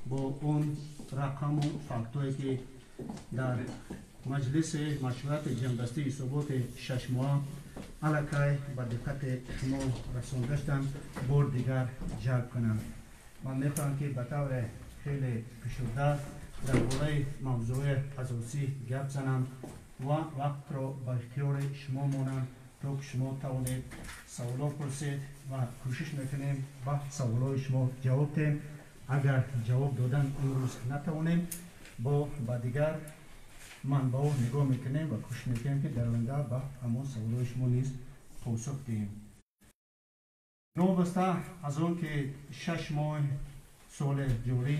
با اون رقم و فاکتوری که در مجلس مشورت جنبسته ثبات 6 ماه علاقه به دقت شما رسانده شدم بار دیگر جلب کنم. من میخواهم که به طور خیلی فشرده درباره موضوع اساسی گپ زنم و وقت را به اختیار شما مانم تا که شما توانید سوالات پرسید و کوشش میکنیم به سوالات شما جواب دهیم. اگر جواب دادن امروز نتوانیم با دیگر منبع نگاه میکنیم و کوشش میکنیم که در آینده به همون سوالات شما نیز پاسخ دهیم. نوبسته از آن که 6 ماه سال جاری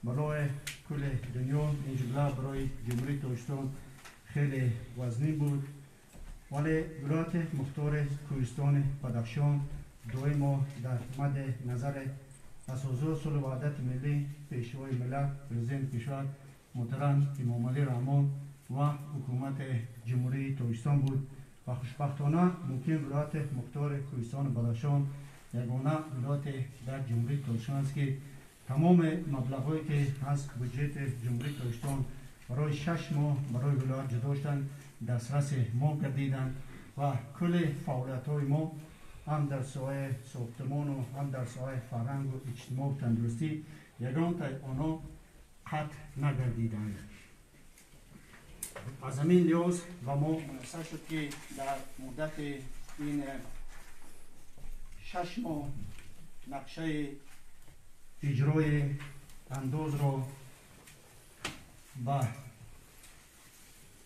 برای کل دنیا اینجا برای جمهوری تاجیکستان خیلی وزنی بود، ولی ولایت مختار کوهستان بدخشان 2 ماه در مد نظر اساسا صلح و وحدت ملی پیشوای ملت پرزیدنت کشور محترم امام علی رحمان و حکومت جمهوری تاجیکستان بود و خوشبختانه ممکن ولایت مختار کوهستان بدخشان یگانه ولایت در جمهوری تاجیکستان است که تمام مبلغایی که از بودجه جمهوری تاجیکستان برای 6 ماه برای ولایت جدا شدن دسترس ما گردیدند و کل فعالیت‌های ما هم در ساحه ساختمان و هم در ساحه فرهنگ و اجتماع و تندرستی یگان تا آنها قطع نگردیدند. از همین لحاظ با ما منحصر شد که در مدت این 6 ماه نقشه اجرای انداز را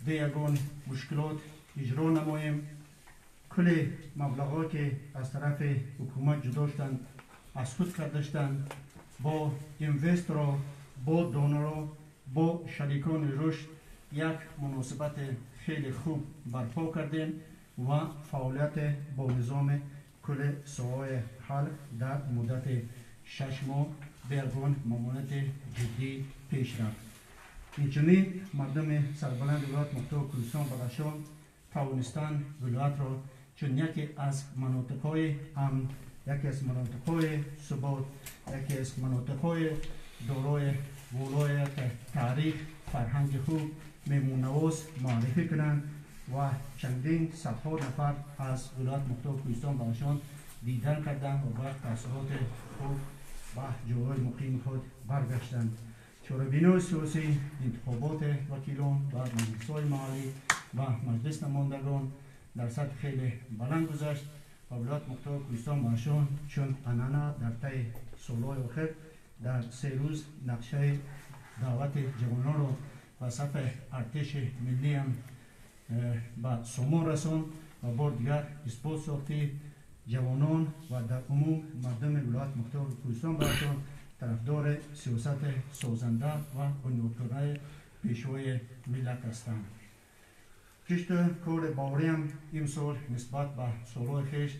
به یگان مشکلات اجرا نماییم. کل مبلغات که از طرف حکومت جدا شدند از خود کرده شدند، با اینوسترها، با دونرها، با شریکان رشد یک مناسبت خیلی خوب برپا کردیم و فعالیت با نظام کل ساحه حل در مدت 6 ماه به یگان ممانعت جدی پیش رفت. اینچنین مردم سربلند ولایت مختار کوهستان بدخشان توانستند ولایت را چون یکی از مناطق‌های امن، یکی از مناطق‌های ثبات، یکی از مناطق‌های دارای ولایت تاریخ فرهنگ خوب مهمون‌نواز معرفی کنند و چندین صدها نفر از ولایت مختار کوهستان بدخشان دیدن کردند و بعد تاثیرات خوب به جاهای مقیم خود برگشتند. چاره‌بینی سیاسی انتخابات وکیلان و مجلس‌های محلی و مجلس نمایندگان در سطح خیلی بلند گذشت و ولایت مختار کوهستان بدخشان چون عنعنه در طی سال‌های آخر در 3 روز نقشه دعوت جوانان را و صف ارتش ملی هم به سامان رساند و بار دیگر اثبات ساخته جوانان و در عموم مردم ولایت مختار کوهستان بدخشان طرفدار سیاست سازنده و بنیادگذار پیشوای ملت هستند. کشت کار باوری هم امسال نسبت به سالهای خویش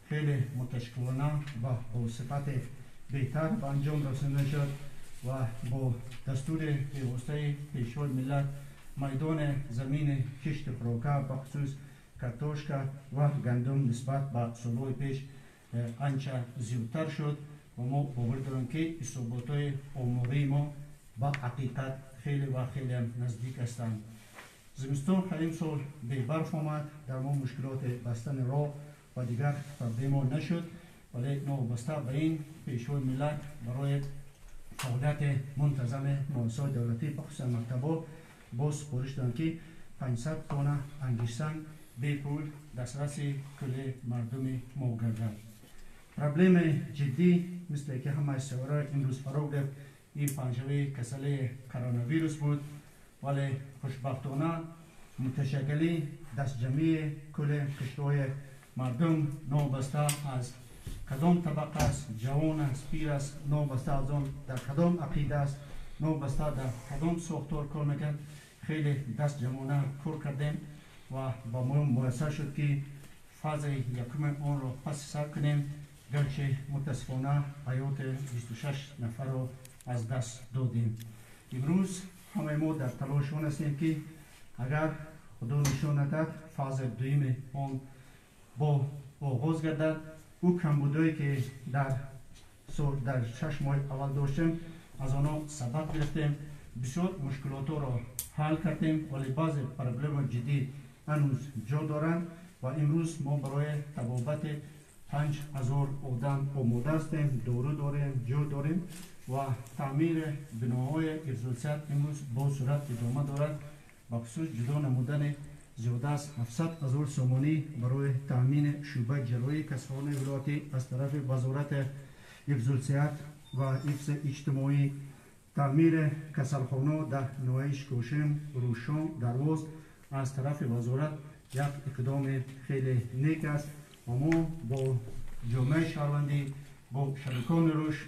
خیلی متشکرانه و با صفت بهتر به انجام رسانده شد و با دستور پیوسته پیشوای ملت میدان زمین کشت خوراکه به خصوص کارتوشک و گندم نسبت به سالهای پیش آنچه زیادتر شد و ما باور داریم که اصابت‌های آماری ما با حقیقت خیلی و خیلی نزدیک هستند. زمستان این سال به برف آمد، در ما مشکلات بستن راه و دیگر پرابلم نشد، ولی نوبسته به این پیشوای ملت برای فعالیت منتظم مؤسسات دولتی بخصوص مکتب‌ها باز سپارش دادند که 500 تن انگشتن بی پول دسترس کل مردم ما گردد. پرابلم جدی مثل که همه سواره امروز فرا گرفت این پنجره کسله کرونا ویروس بود، ولی خوشبختانه متشکلی دست جمعی کل کشتهای مردم نوبسته از کدام طبقه است، جوان است، پیر است، نوبسته از آن در کدام عقیده است، نوبسته در کدام ساختار کار میکرد، خیلی دست جمعانه کار کردیم و با ما میسر شد که فاز یکم آن را پس سر کنیم، گرچه متاسفانه حیات 26 نفر را از دست دادیم. امروز همه ما در تلاش آن هستیم که اگر خدا نشان ندهد فاز دویم آن با آغاز گردد، او کمبودایی که در 6 ماه اول داشتیم از آنها سبق گرفتیم، بسیار مشکلات را حل کردیم، ولی بعض پروبلم جدی هنوز جا دارند و امروز ما برای تبابت 5000 آدم آماده هستیم، دارو داریم، جو داریم و تعمیر بناهای افضل‌صحت امروز با صورت ادامه دارد. بخصوص جدا نمودن زیاده از 700,000 سومانی برای تامین شعبه جلوی کسبان ولایتی از طرف وزارت افضل‌صحت و حفظ اجتماعی، تعمیر کسلخانه در نوایش کوشم روشن درواز از طرف وزارت یک اقدام خیلی نیک است و ما با جامعه شهروندی، با شریکان روش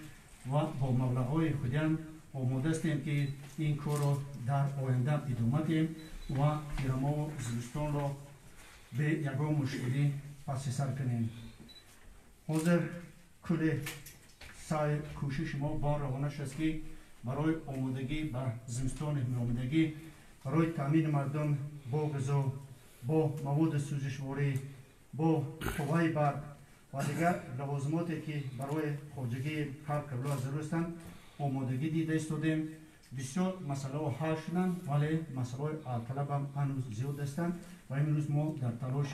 و با مبلغ‌های خودیان آماده هستیم که این کار را در آینده ادامه دهیم و گرما و زمستان را به یگان مشکلی پس سر کنیم. حاضر کل سعی کوشش ما با روانه است که برای آمادگی به زمستان میآمدگی، برای تامین مردم با غذا، با مواد سوزشواری، با قوای برق و دیگر لوازماتی که برای خواجگی هر قبیله ضرور هستند آمادگی دیده ایستادیم. بسیار مسئله ها حل شدند ولی مسئله های طلب هم هنوز زیاد هستند و امروز ما در تلاش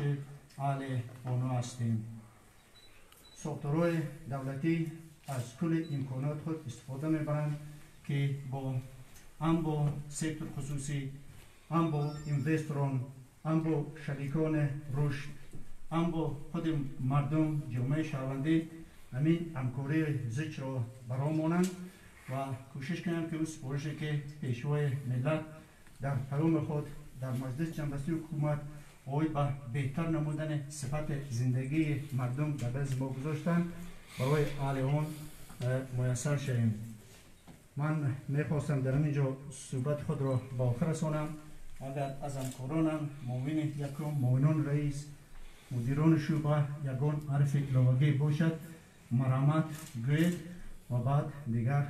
حل آنها هستیم. ساختارهای دولتی از کل امکانات خود استفاده میبرند که هم با سکتور خصوصی، هم با اینوستران، هم با شریکان رشد، هم با خود مردم جامعه شهروندی همین همکاری زیچ را برامانند و کوشش کنند که اون سپارشی که پیشوای ملت در پیام خود در مجلس جنبستی حکومت آقای به بهتر نمودن صفت زندگی مردم در دست ما گذاشتن برای حل آن میسر شویم. من میخواستم در اینجا صحبت خود را با آخر رسانم. اگر از همکارانم معاون یکم، معاونان رئیس، مدیران شعبه یگان حرف اضافی باشد مرحمت گوید و بعد دیگر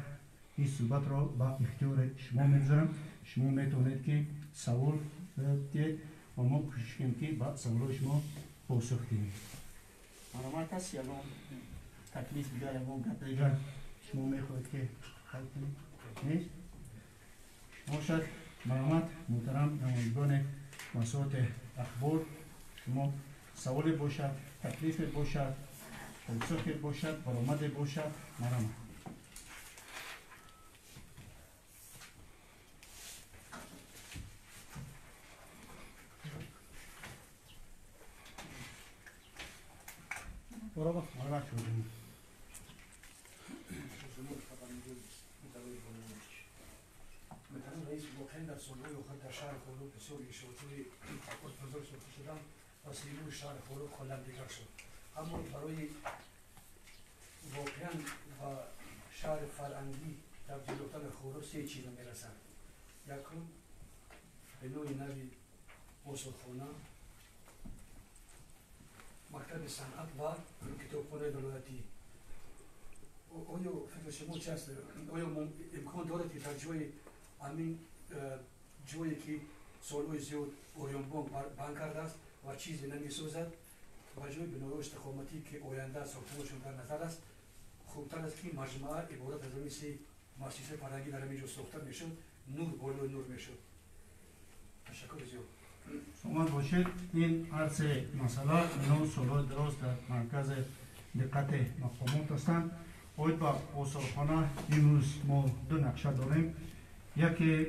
این صحبت را با اختیار شما میگذارم. شما میتونید که سوال دید و ما کوشش کنیم که با سوال شما پاسخ دهیم. مرحمت هست یگان تکلیف دیگر یگان گپ دیگر شما میخواهید که حل کنید؟ نیست؟ شما شد مرحمت محترم نمایندگان مسئولات اخبار، شما سوال باشد، تکلیف باشد، پاسخ باشد، برآمد باشد، مرحمت. برابر مرحمت شدیم. مثلا رئیس واقعا در سالهای آخر در شهر خورلو بسیار اشاراتی حکومت بزرگ ساخته شدن و سیمون شهر خورلو کلا دیگر شد. اما برای واقعا و شهر فرهنگی تبدیل یافتن خورلو سه چیز میرسند. یکم به نوع نوی آثارخانه، مکتب صنعت و کتابخانه ولایتی. آیا فکر شما چه است؟ آیا امکان دارد که در جای همین جایی که سالهای زیاد اوریان بانک بند کرده است و چیزی نمی‌سازد و جای بناهای استخامتی که آینده ساختمانشان در نظر است، خوبتر است که مجموعه عبارت از مثل مؤسسه فرهنگی در همینجا ساخته میشد، نور بالای نور میشد. تشکر زیاد. شما باشید این عرض مسئله نو سالهای دراز در مرکز دقت مقامات هستند. باید با آثارخانه امروز ما دو نقشه داریم. یکی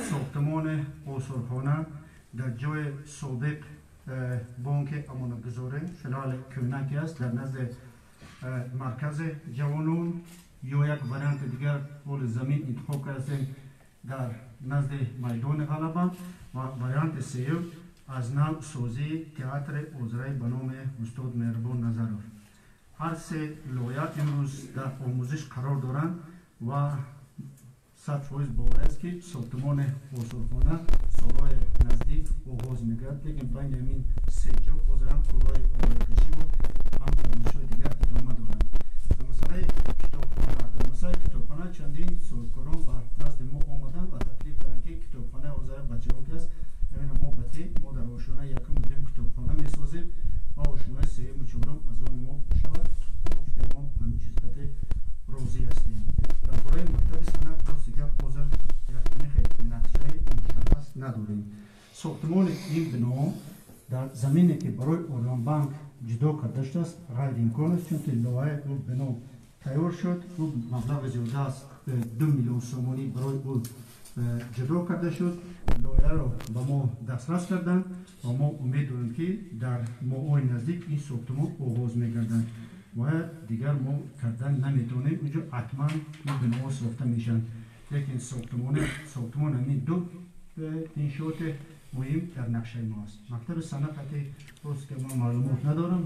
ساختمان آثارخانه در جای سابق بانک امانتگذاری فلال کونکی است در نزد مرکز جوانان، یا یک وریانت دیگر پول زمین انتخاب کردیم در نزد میدان غلبه و وریانت سیوم از نو سازی تئاتر اوزرای به نام استاد مهربان نظرов. هر سه لایحه امروز در آموزش قرار دارند و 100% باور است که ساختمان آثارخانه سالهای نزدیک آغاز میگرد، لیکن بین همین سه جا باز هم کارهای آموزشی و هم آموزش‌های دیگر ادامه دارند. در مسئله کتابخانه چندین صاحبکاران به نزد ما آمدند و تکلیف کردند که کتابخانه آذر بچه‌ها که است، همین ما در آشنای یکم و دوم کتابخانه میسازیم و آشنای سوم و چهارم از آن ما شود. گفتیم ما همین چیز راضی هستیم. درباره مکتب صنعت ساختمان این بنا در زمینی که برای اورلان بانک جدا کرده شده است غیر امکان است، چون که لایحه او بنا تیار شد، او مبلغ زیاده است 2 میلیون سومانی برای او جدا کرده شد. لایحه را به ما دسترس کردن و ما امید داریم که در ماهای نزدیک این ساختمان آغاز میگردن و دیگر ما کردن نمیتونیم. اونجا حتما این بناها ساخته میشن، لیکن ساختمان همین دو انشاءات مهم در نقشه ما است. مکتب صنعتی روز که ما معلومات ندارم،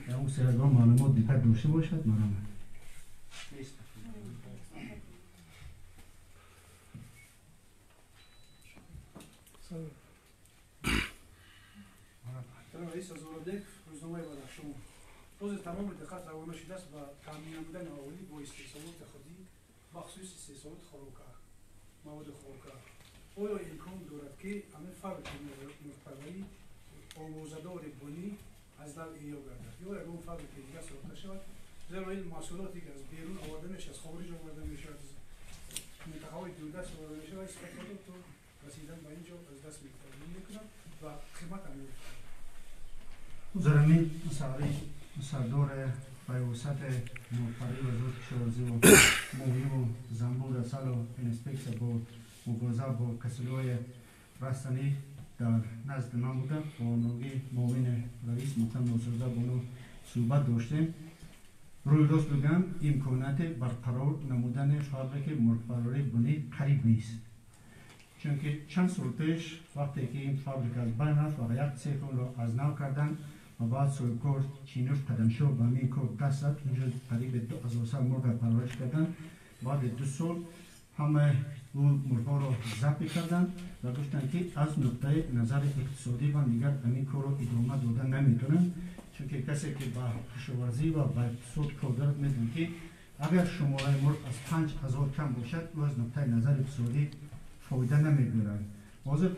اگر اون سرگاه معلومات دقت داشته باشد مرام رئیس از اوردک روزنامه بدخشان روز تمام دقت روانه شده است و تامین نمودن اولی با استحصالات خودی بخصوص استحصالات خوراکه مواد خوراکه. آیا امکان دارد که همه فابریکه مرتبطی آموزه‌دار بنی از در ایجا گردد یا اگر اون فابریکه دیگر ساخته شود؟ زیرا این محصولاتی که از بیرون آورده میشه، از خارج آورده میشه، از منطقه‌های دوردست آورده میشه و استفاده تو رسیدن به اینجا از دست میکنن و قیمت هم می‌کنن. زرمی سردار بیوسط موفری وزارت کشاورزی و ماهی و زنبور اصل و انسپکتر با مبارزه با کسلهای رستنی در نزد من بودم با نوگی معاون رئیس محترم ناصرزاده بانو صحبت داشتیم. روی راست بگم امکانات برقرار نمودن فابریک مرغپروری بنی قریب نیست، چون که چند سال پیش وقتی که این فابریک از بین رفت و یک سیکل را از نو کردن و بعد سویکار چینوش قدم شد و همین کار دست زد. اینجا قریب 2000 سال مرغ پرورش کردن. بعد 2 سال همه اون مرغا را ضبط کردن و گفتن که از نقطه نظر اقتصادی و دیگر همین کار را ادامه دادن نمیتونن، چون که کسی که با کشاورزی و با اقتصاد کار دارد میدونه که اگر شماره مرغ از 5000 کم باشد او از نقطه نظر اقتصادی فایده نمیگیرد. واضح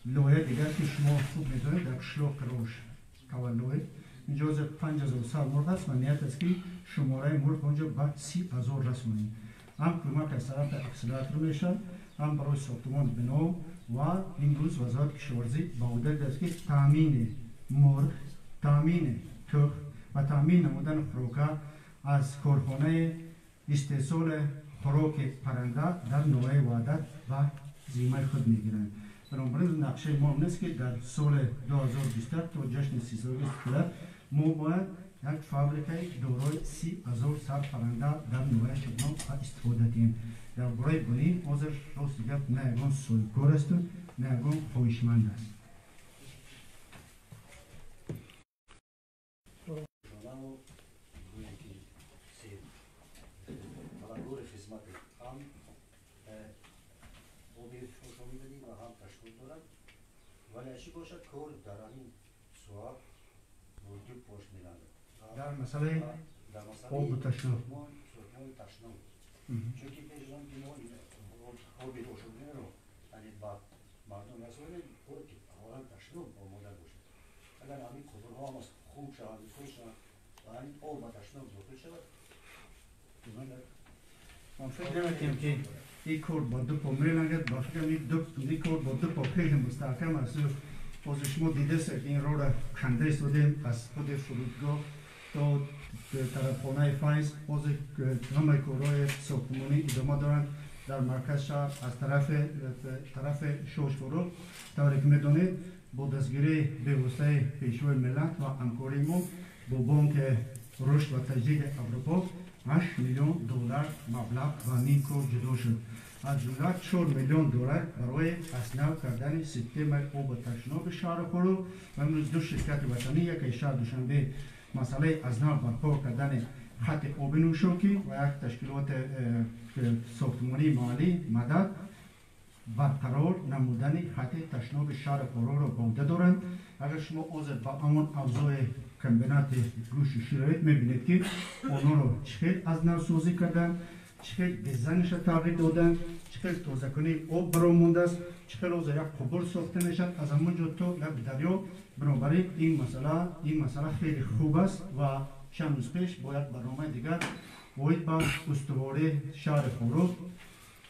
لایه دیگر که شما خوب میدونید در قشلاق روش تولد اینجا از 5000 سال مرغ است و نیت است که شماره مرغ اونجا به 30000 رسونیم. هم کمک از طرف اکسلراتور میشه، هم برای ساختمان بنا و امروز وزارت کشاورزی با عهده است که تامین مرغ، تامین تخم و تامین نمودن خوراک از کارخانه استحصال خوراک پرنده در نوع وحدت و ذمه خود میگیرند. بنابراین نقشه ما است که در سال 2023 تا جشن 300 ما باید یک فابریکه دارای 30000 سر پرنده در نوع شبنم استفاده کنیم. در برای بنی حاضر راست گفت نه یگان سویکار است و نه یگان خواهشمند است. ولی اشی باشد کار در این سواب موجود باش میلنده در مسئله آب و تشناب سوختمان تشناب چون که پیشان بیمان آبی روشنه رو یعنی با مردم رسوله کار که اولا تشناب آماده باشد. اگر همین کبرها هم خوب شود خوب شود و همین آب و تشناب داخل شود من فکر نمیکنم که این کار با 2 پا میلنگد، با فکرم این کار با 2 پا خیلی مستحکم است. باز شما دیده است که این رو را کنده استودیم از خود فرودگاه تا طرف خانه فایز. باز همه کارهای ساختمانی ادامه دارند در مرکز شهر از طرف شوش فرود. طوری که میدونید با دستگیری به واسطه پیشروی ملت و همکاری ما با بانک رشد و تجدید اروپا 8 میلیون دلار مبلغ و این کار جدا شد. از جمله 4 میلیون دلار برای اسنو کردن سیستم آب و تشناب شهر خورو و امروز 2 شرکت وطنی، یکی شهر دوشنبه مسئله اسنو برپا کردن خط آب نوشاکی و یک تشکیلات ساختمانی محلی مدد برقرار نمودن خط تشناب شهر خورو را بوده دارند. اگر شما با همون ابزار کمبینات گوش و شرایط میبینید که آنها رو چخیل از نو سازی کردن، چخیل دیزاینش را تغییر دادن، چخیل تازه کنی آب برای مونده است، چخیل از یک قبر ساخته میشد از همونجا تا لب دریا. بنابراین این مسئله خیلی خوب است و چند روز پیش با یک برنامه دیگر باید با استواری شهر خورو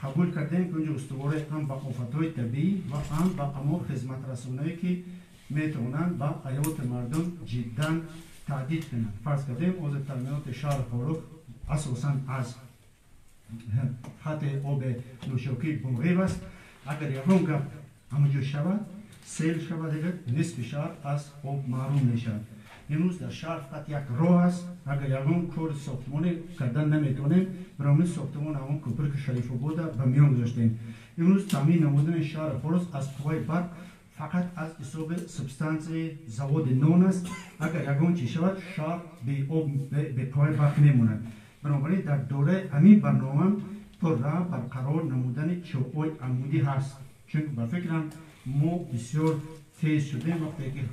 قبول کردیم که اونجا استواره هم با آفتهای طبیعی و هم با اما خدمت رسانه‌ای که میتونن با حیات مردم جدا تعدید کنن. فرض کردیم حوض تامینات شهر خاروق اساساً از خط آب نوشابه بمغیب است. اگر یکم گپ همونجا شود سیل شود دیگر نصف شهر از آب محروم میشد. امروز در شهر فقط یک راه است. اگر یکم کار ساختمانی کردن نمیتونیم برای ساختمان همون کوپر که شریف بوده به میان گذاشتیم. امروز تامین نمودن شهر خاروق از قوای برق فقط از حساب سبستانس زواد نون است. اگر یکم چی شود شهر به آب به قوای برق میموند. بنابراین در دوره همین برنامه پر راه برقرار نمودن چوب‌های عمودی هست. چون با فکرم ما بسیار تیز شدیم وقتی که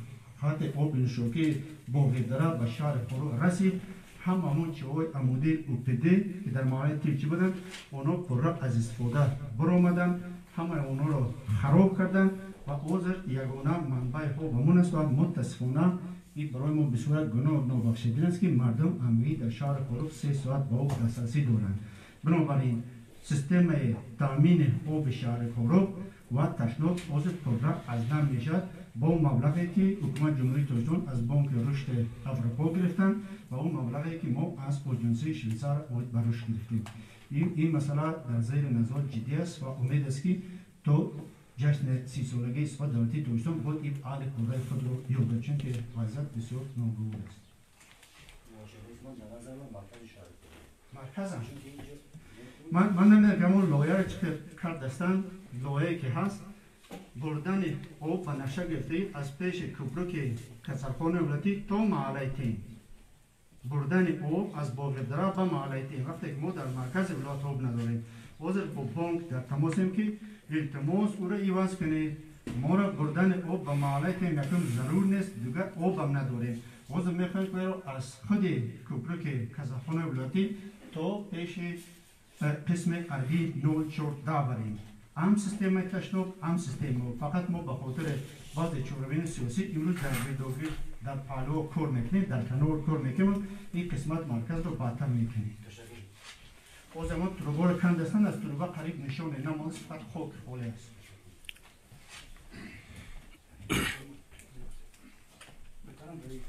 خط آب نوشابه باقی‌داره به شهر خاروق رسید. همون چوب‌های عمودی اوپیده که در محله تیرچی بودن اونا پر راه از استفاده برآمدن، همه اونا رو خراب کردن و اوزر یگانه منبع آب همون است و متاسفانه این برای ما به صورت گناه نابخشودنی است که مردم عمومی در شهر خاروق 3 ساعت به آب دسترسی دارند. بنابراین سیستم تامین آب شهر خاروق و تشناب از پرراه از نام میشد با مبلغی که حکومت جمهوری تاجیکستان از بانک رشد افریقا گرفتن و اون مبلغی که ما از اجنسی شویسار برش گرفتیم. این مسئله در زیر نظر جدی است و امید است که تو جشن 30 سالگی صفات دولتی تاجیکستان بود این حال کره خود رو یابد، چون که وضعیت بسیار ناگوار است. مرکز هم من نمیدونم که همون لایه که کرد دستن لایه که هست بردن آب و نشه گرفته از پیش کوپرک کسرخانه ولایتی تا محله تین، بردن آب از باقی‌دره به محله تین. وقتی که ما در مرکز ولایت آب نداریم حاضر با بانک در تماسیم که التماس او را عوض کنه، ما را بردن آب به محله تین یکم ضرور نیست، دیگر آب هم نداریم. حاضر میخوایم که از خود کوپرک کسرخانه ولایتی تا پیش قسم عربی 014 بریم. هم سیستم تشناب هم سیستم فقط ما به خاطر بعض چوربین سیاسی امروز در بیداگی در پالو کار میکنیم، در کنار کار میکنیم، این قسمت مرکز رو بهتر میکنیم. او زمان تروبار کند هستند، از تروبار قریب نشانه نمانده فقط خاک خالی است. میتونم برای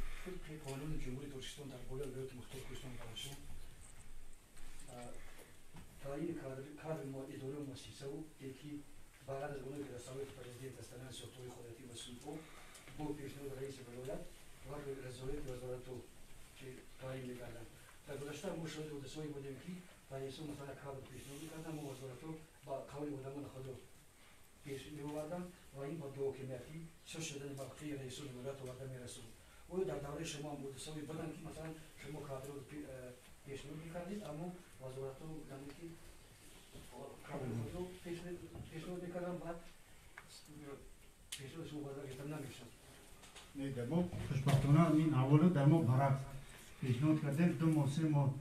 قانون جمهوری تاجیکستان در بالا ولایت مختار کوهستان برشون تعیین کادر اداره مؤسسه و یکی بعد از اون که رسالت پرزیدنت استان ساختاری خودتی مسئول با پیشنهاد رئیس ولایت و رسالت وزارت که تعیین می‌کردند. در گذشته ما شاهد حادثه‌ای بودیم که رئیس مثلا کادر پیشنهاد می‌کردن و وزارت با قول آدمان خود پیش می‌آوردن و این با دوکیمنتی چه شدن موقعی رئیس ولایت و آدم می‌رسوند. و در دوره شما هم حادثه‌ای بودن که مثلا شما کادر رو پیشنهاد می‌کردید اما وزارت رو نمی‌کی کادر خود رو پیشنهاد می‌کردن بعد پیشنهاد شما وزارت گرفتن نمی‌شد. نه در ما خوشبختانه این اول در ما برعکس پیشنهاد کردیم 2 ماه 3 ماه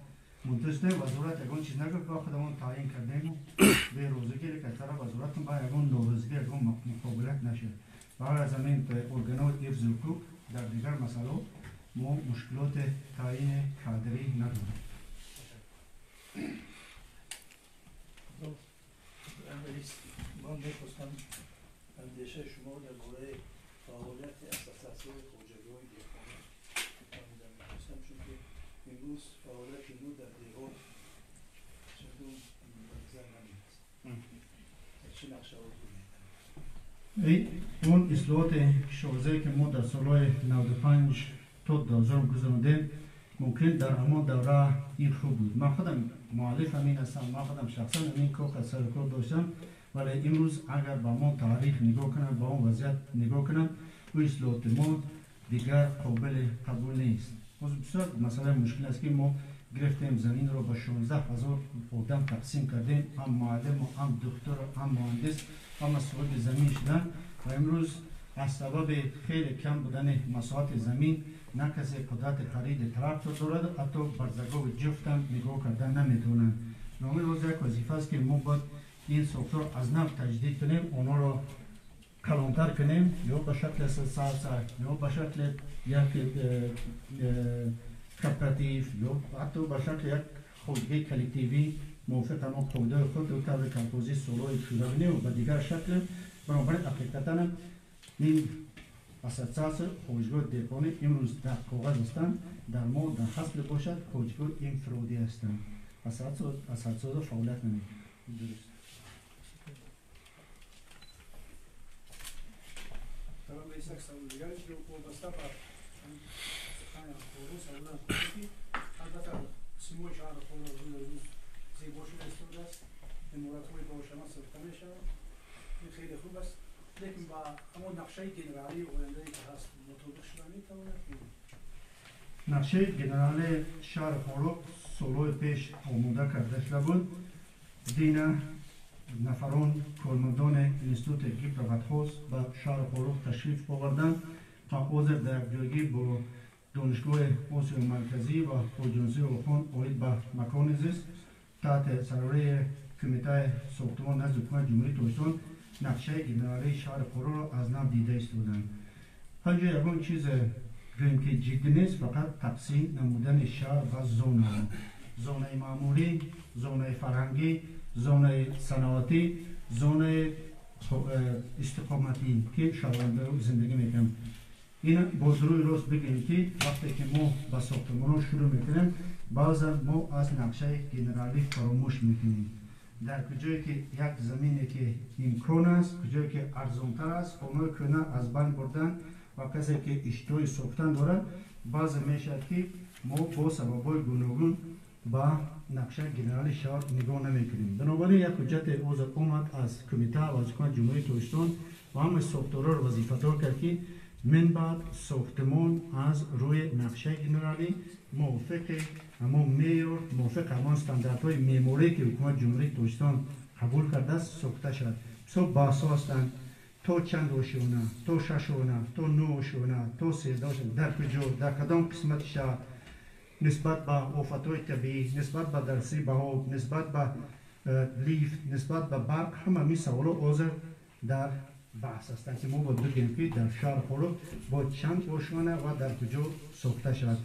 منتظر وزارت یگان چیز نگفت و خودمون تعیین کردیم به روزگیری که طرف وزارت با یگان نوروزگی یگان مقابلت نشه. برای از همین ارگان‌های حفظ حقوق در دیگر مسائل ما مشکلات تعیین کادری نداریم. من می‌خواستم اندیشه شما درباره فعالیت اساسی‌های خواجگی‌های دهقانی فهمیدن می‌خواستم، چون که امروز فعالیت نو در دیهات چندان منظر نمی‌رسد. چه نقشه‌هایی اون اصلاحات شازده که ما در سالهای 95 تا 2000 گذراندیم ممکن در همان دوره این خوب بود. من خودم مؤلف همین هستم، من خودم شخصا همین کار سر کار داشتم، ولی امروز اگر با ما تاریخ نگاه کنم، با اون وضعیت نگاه کنم، و اصلاحات ما دیگر قابل قبول نیست. بسیار مسئله مشکل است که ما گرفتیم زمین رو با 16000 آدم تقسیم کردیم، هم معلم و هم دکتر هم مهندس هم صاحب زمین شدن و امروز از سبب خیلی کم بودن مساحت زمین نه کسی قدرت خرید تراکتور دارد، حتی برزگاه جفت هم نگاه کردن نمیتونن. نامی روز یک وظیفه است که ما باید این ساختار از نو تجدید کنیم، اونا رو کلانتر کنیم، یا به شکل سلسله یا به شکل یک کوپراتیو یا حتی به شکل یک خودگی کلکتیوی موافق اما قاعده خود و طبع کمپوزیت سولوی شده بینه و به دیگر شکل بنابراین حقیقتا این اساسات خوشگاه دیپانی امروز در کاغذ هستند در ما در حصل باشد خوشگاه این فرودی هستند اساسات فعالیت نمید درست Tamam Beysak savunacağız. O Mustafa Kaya Kuru savunan ki hatta Simon Şahar Kuru زي بوشو استوداس المراتوي بوشنا سلطانشا خير خوبس لكن با همون نقشه جنرالی ولی که هست مطابق شدنی تواند نقشه جنرالی شهر خورو سولوی پیش آموده کرده شده بود دینا نفران کارمندان انستیتوت گیبرغتخوز به شهر خورو تشریف آوردند تا حاضر در جایگی با دانشگاه آسیا مرکزی و آژانسی اوخان آید به مکان زیست تحت سروره کمیته ساختمان نزد حکومت جمهوری ترکستان نقشه جنرالی شهر خورو را از نو دیده استودند. همینجا یکم چیز گریم که جدی نیست فقط تقسیم نمودن شهر و زونه زونه معمولی، زونه فرهنگی، زونه صنعتی، زونه استقامتی که شهرونده زندگی میکنن. این باز روی راست بگیم که وقتی که ما به ساختمان شروع میکنیم بعضا ما از نقشه جنرالی فراموش میکنیم در کجایی که یک زمینی که امکان است کجایی که ارزانتر است اونو کنه از بین بردن و کسی که اشتهای ساختن دارد بعض میشد که ما با سببای گوناگون با نقشه جنرالی شهر نگاه نمیکنیم بنابراین یک حجت اوزد اومد از کمیته و از حکومت جمهوری ترکستان و همه ساختارا را وظیفه‌دار کرد که من بعد ساختمان از روی نقشه جنرالی موافق اما معیار موافق همان استانداردهای معماری که حکومت جمهوری ترکستان قبول کرده است ساخته شد. بسیار بحث هستند تا چند آشونه، تا 6 آشونه، تا 9 آشونه، تا 13 آشونه در کجا در کدام قسمت شهر نسبت به آفتهای طبیعی، نسبت به درسی بهاب، نسبت به لیفت، نسبت به برق همه می سوالا حاضر در بحث هستند که ما باید بگیم که در شهر خورو با چند آشونه و در کجا ساخته شد.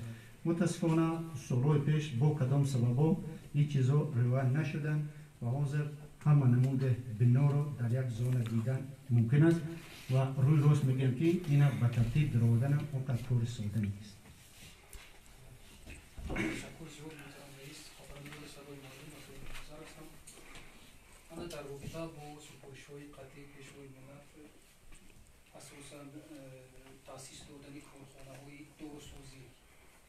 متاسفانه سالهای پیش با کدام سببا این چیزا روان نشدن و حاضر همه نمود بنا رو در یک زون دیدن ممکن است و روی راست میگیم که این به ترتیب در آوردن اونقدر کار ساده نیست. أنا در رابطه با سپرش‌های قطعی پیشروی ملت اساساً تأسیس دادن کارخانه‌های داروسازی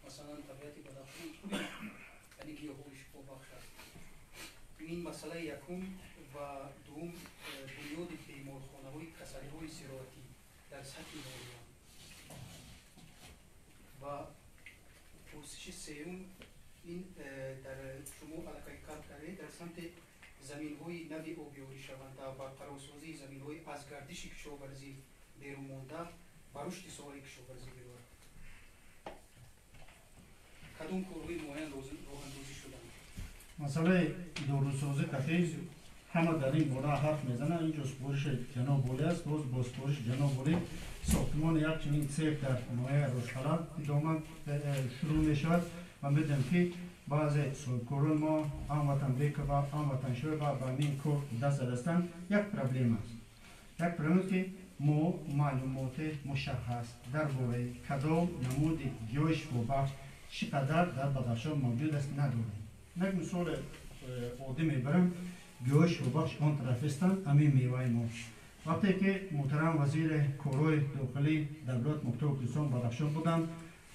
مثلا طبیعت بدخشان یعنی گیاهای شفابخش است. این مسئله یکم و دوم بنیاد بیمارخانه‌های کسری‌های زراعتی در سطح ناحیه و پرسش سوم این در شما علاقه کار کردید در سمت زمین‌های نوی آبیاری شوند و برقرارسازی زمین‌های از گردش کشاورزی بیرون مانده و رشد ساحل کشاورزی بیرون. کدام کارهای معین راه اندازی شدند؟ مسئله داروسازی قطعی همه در این باره حرف میزنه اینجا سپارش جناب والی است باز با سپارش جناب والی ساختمان یک چنین سیف در ناحیه روشهره ادامه شروع میشود و میدونم که بعضی صاحبکاران ما هموطن بیکه و هموطن شوی و به این کار دست دستن یک پرابلم است. یک پرابلم که ما معلومات مشخص درباره کدام نمود گیاه شفابخش چقدر در بدخشان موجود است نداریم. یک مثال عادی میبرم گیاه شفابخش آن طرف هستند همین میوه ما. وقتی که محترم وزیر کارهای داخلی دولت مختار کردستان بدخشان بودند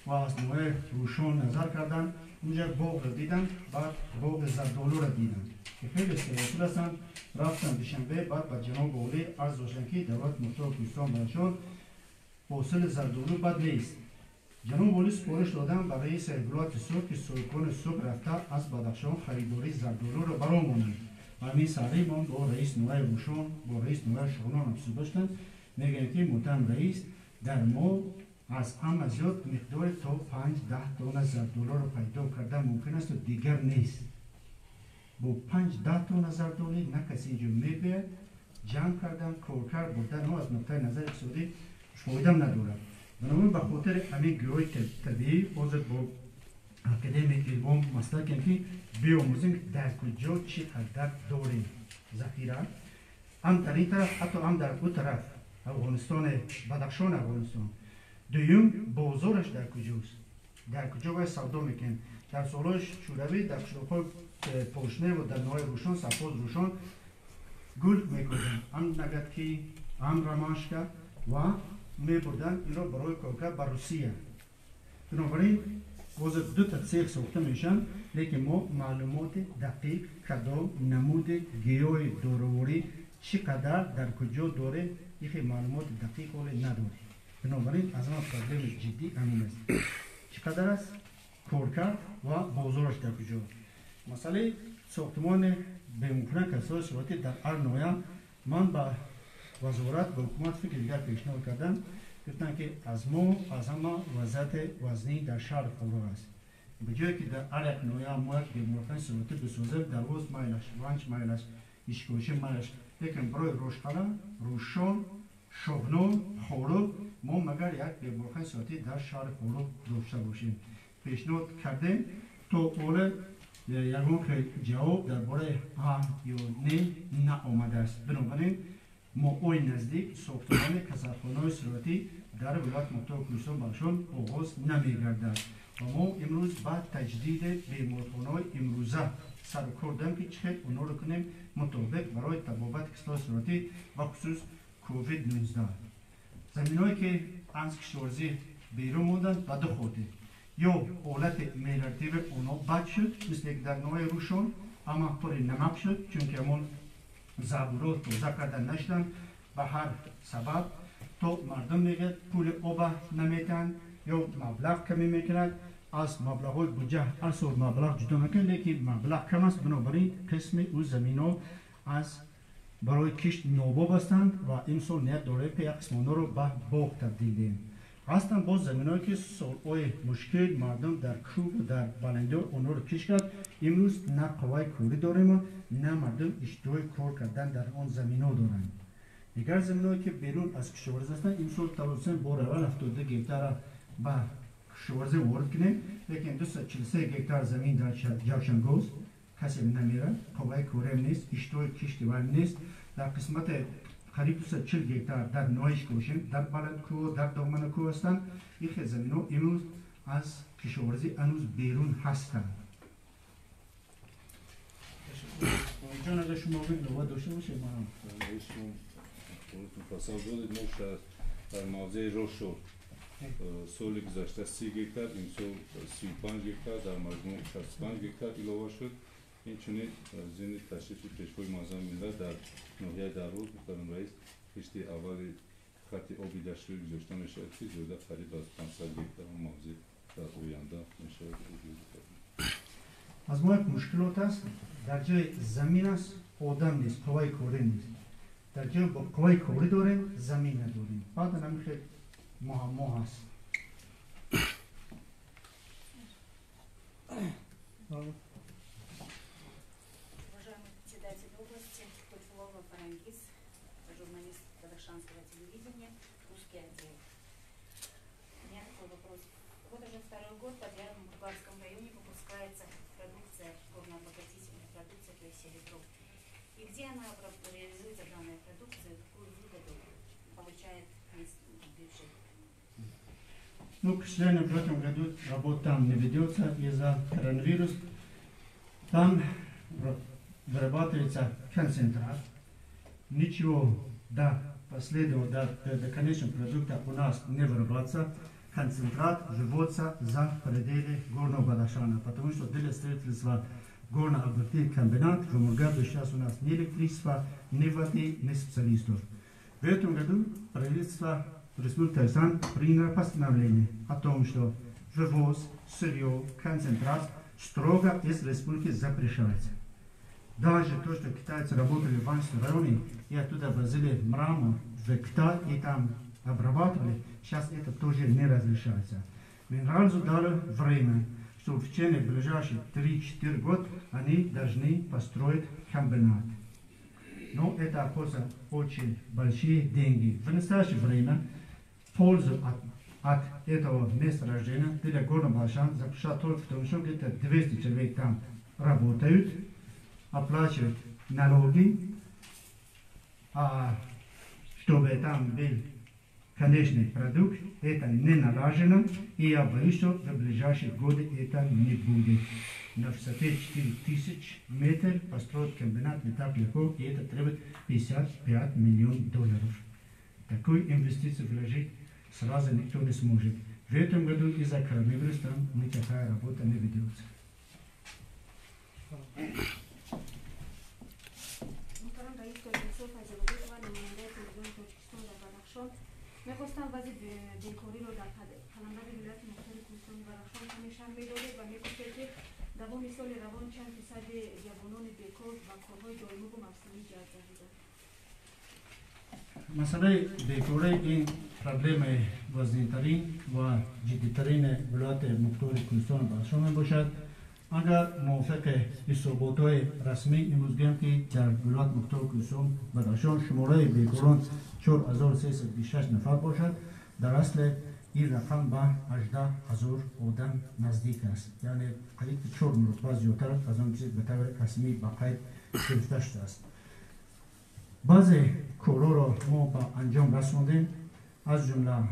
و از نوع روشان نظر کردند اونجا باغ را دیدن بعد باغ زردالو را دیدن که خیلی سیاسی هستند رفتن دوشنبه بعد به جناب والی عرض داشتن که دولت مختار کردستان بدخشان حاصل زردالو بد نیست. جناب والی سپارش دادن به رئیس ولایت سوگ که صاحبان سوگ رفته از بدخشان خریداری زردالو را برآورند و همین سریع ما با رئیس نوع روشان با رئیس نوع شغلان افسوس داشتن میگن که محترم رئیس در ما از هم زیاد مقدار تا 5-10 تن زردالو رو پیدا کردن ممکن است و دیگر نیست. با 5-10 تن زردالو نه کسی اینجا میبید جمع کردن کارکر بردن از نقطه نظر اقتصادی فایده ندارد. بنابراین به خاطر همین گیاه طبیعی حاضر با академик Илбом мастакем ки биомузин дар куҷо чӣ қадар дорем захира ам дар ин тараф ҳатто ам дар ӯ тараф афғонистоне бадахшон афғонистон дуюм бозораш дар куҷост дар куҷо вай савдо мекунем дар солҳои шӯравӣ дар қишлоқҳои пошневу дар ноҳияи рӯшон сарфоз рӯшон гул мекардем ам нагатки ам ромашка ва мебурдан инро барои кор ба русия бинобар ин ҳозир дута цех сохта мешаванд лекин мо маълумоти дақиқ кадом намуди гиёҳи дороворӣ чӣ қадар дар куҷо дорем ихе маълумоти дақиқ оле надорем бинобар ин аз ма проблеми ҷиддӣ ҳамин аст чӣ қадар аст коркард ва бозораш дар куҷо масъалаи сохтмони бемумкина касои суроатӣ дар ҳар ноҳия ман ба вазорат ба ҳукумат фикри дигар пешниҳод кардам гуфтанд ки аз мо аз ҳама вазъияти вазнӣ дар шаҳри форӯғ аст баҷое ки дар ҳар як ноҳия мо як беморхонаи суроатӣ бисозем дарвоз майлаш ванҷ майлаш ишкоши майлаш лекин барои рошқала рӯшон шоҳнӯ хорӯб мо магар як беморхонаи суроатӣ дар шаҳри форӯғ дошта бошем пешниҳод кардем то оле ягон хел ҷавоб дар бораи ҳа ё не наомадааст бинобар ин моҳои наздик сохтмони касалхонаҳои суроатӣ дар вилояти муттаҳидаи кӯҳистон балшон оғоз намегардад ва мо имрӯз ба таҷдиди беморхонаҳои имрӯза сару кор дорем ки чӣ хел онҳоро кунем мутобиқ барои табобати касалҳои суроатӣ ва хусус COVID-19 заминҳое ки аз кишоварзӣ берун монданд ба ду хотир ё ҳолати мелиоративи онҳо бад шуд мисли ки дар ноҳияи рӯшон ҳама пури намак шуд чунки ҳамон забурот тоза карда нашуданд ба ҳар сабаб то мардум мегӯяд пули оба наметиҳанд ё маблағ камӣ мекунад аз маблағҳои буҷа ҳар сол маблағ ҷудо мекунад лекин маблағ кам аст бинобар ин қисми ӯ заминҳо аз барои кишт нобоб ҳастанд ва имсол ният дорем ки як қисм онҳоро ба боғ табдил диҳем ҳастанд боз заминҳое ки солҳои мушкил мардум дар кӯҳ дар баландиҳо онҳоро киш кард имрӯз на қувваи корӣ дорем на мардум иштиҳои кор кардан дар он заминҳо доранд дигар заминҳое ки берун аз кишоварзӣ ҳастанд имсол тавонистем бори аввал 72 гектара ба кишоварзӣ ворид кунем лекин 243 гектар замин дар ҷавшангоз касе намерад қувваи корем нест иштиҳои кишти вай нест дар қисмати қариб 240 гектар дар ноҳияи ишкошин дар баландкӯҳ дар догмана кӯҳ ҳастанд ин хел заминҳо имрӯз аз кишоварзӣ ҳанӯз берун ҳастанд ҷон агар шумо илова дошта бошед фасал додед мо дар мавзеи рошо соли гузашта 30 гектар имсол 35 гектар дар маҷмӯъ 65 гектар илова шуд инчунин зини ташрифи пешвои муаззами миллат дар ноҳияи дарвоз муҳтарам раис қишти аввали хатти оби даштаро гузошта мешавад ки зиёда қариб аз 500 гектар мавзе дар оянда мешавад аз мо як мушкилот аст дар ҷои замин аст одам нест қувваи корӣ нест дар ҷои бо қувваи корӣ дорем замин надорем баъдан ҳамин хел муаммо ҳаст Уважаемый председатель области, Кутулова Фарангиз, журналист Бадахшанского телевидения, русский отдел. У меня такой вопрос. Вот уже второй год подряд в Бургарском районе выпускается продукция, горно-обогатительная продукция, то есть серебро. И где она реализуется, данная продукция, какую выгоду получает бюджет? Ну, к сожалению, в этом году работа там не ведется из-за коронавируса. Там вырабатывается концентрат. Ничего до последнего, до конечного продукта у нас не вырабатывается. Концентрат выводится за пределы горного Бадахшана, потому что для строительства горно-обогатительный комбинат в Мургаду сейчас у нас ни электричества, ни воды, ни специалистов. В этом году правительство Республики Татарстан приняло постановление о том, что вывоз, сырье, концентрат строго из республики запрещается. Даже то, что китайцы работали в Ванском районе и оттуда возили мрамор в Китай и там обрабатывали, сейчас это тоже не разрешается. Минералзу дали время, что в течение ближайших 3-4 года они должны построить комбинат. Но это просто очень большие деньги. В настоящее время пользу от от этого места рождения, для города Балашан, заключается только в том, что где-то 200 человек там работают, оплачивают налоги, а чтобы там был конечный продукт, это не налажено, и я боюсь, что в ближайшие годы это не будет. На высоте 4000 метров построить комбинат не так легко, и это требует 55 миллионов долларов. Такую инвестицию вложить сразу никто не сможет. В этом году из-за коронавируса там никакая работа не ведется. میخواستم وضع بیکاری رو در کلمبر ولایت مختلف کوهستان بدخشان نشان میداده و میگفته که دوام سال روان چند فیصد جوانان بیکار و کارهای دائمی و مفصلی جذب بودند. مسئله بیکاری این پرابلم وزنی‌ترین و جدی‌ترین ولایت مختلف کوهستان بدخشان باشد. اگر موافق اصابت‌های رسمی امروز گویم که در ولایت مختلف کوهستان بدخشان شماره بیکاران 4326 نفر باشد. در اصل این رقم به 18000 آدم نزدیک است. یعنی قریب 4 مرتبه زیادتر از آن چیزی به طور رسمی به قید گرفته شده است. بعضی کارها را ما به انجام رساندیم، از جمله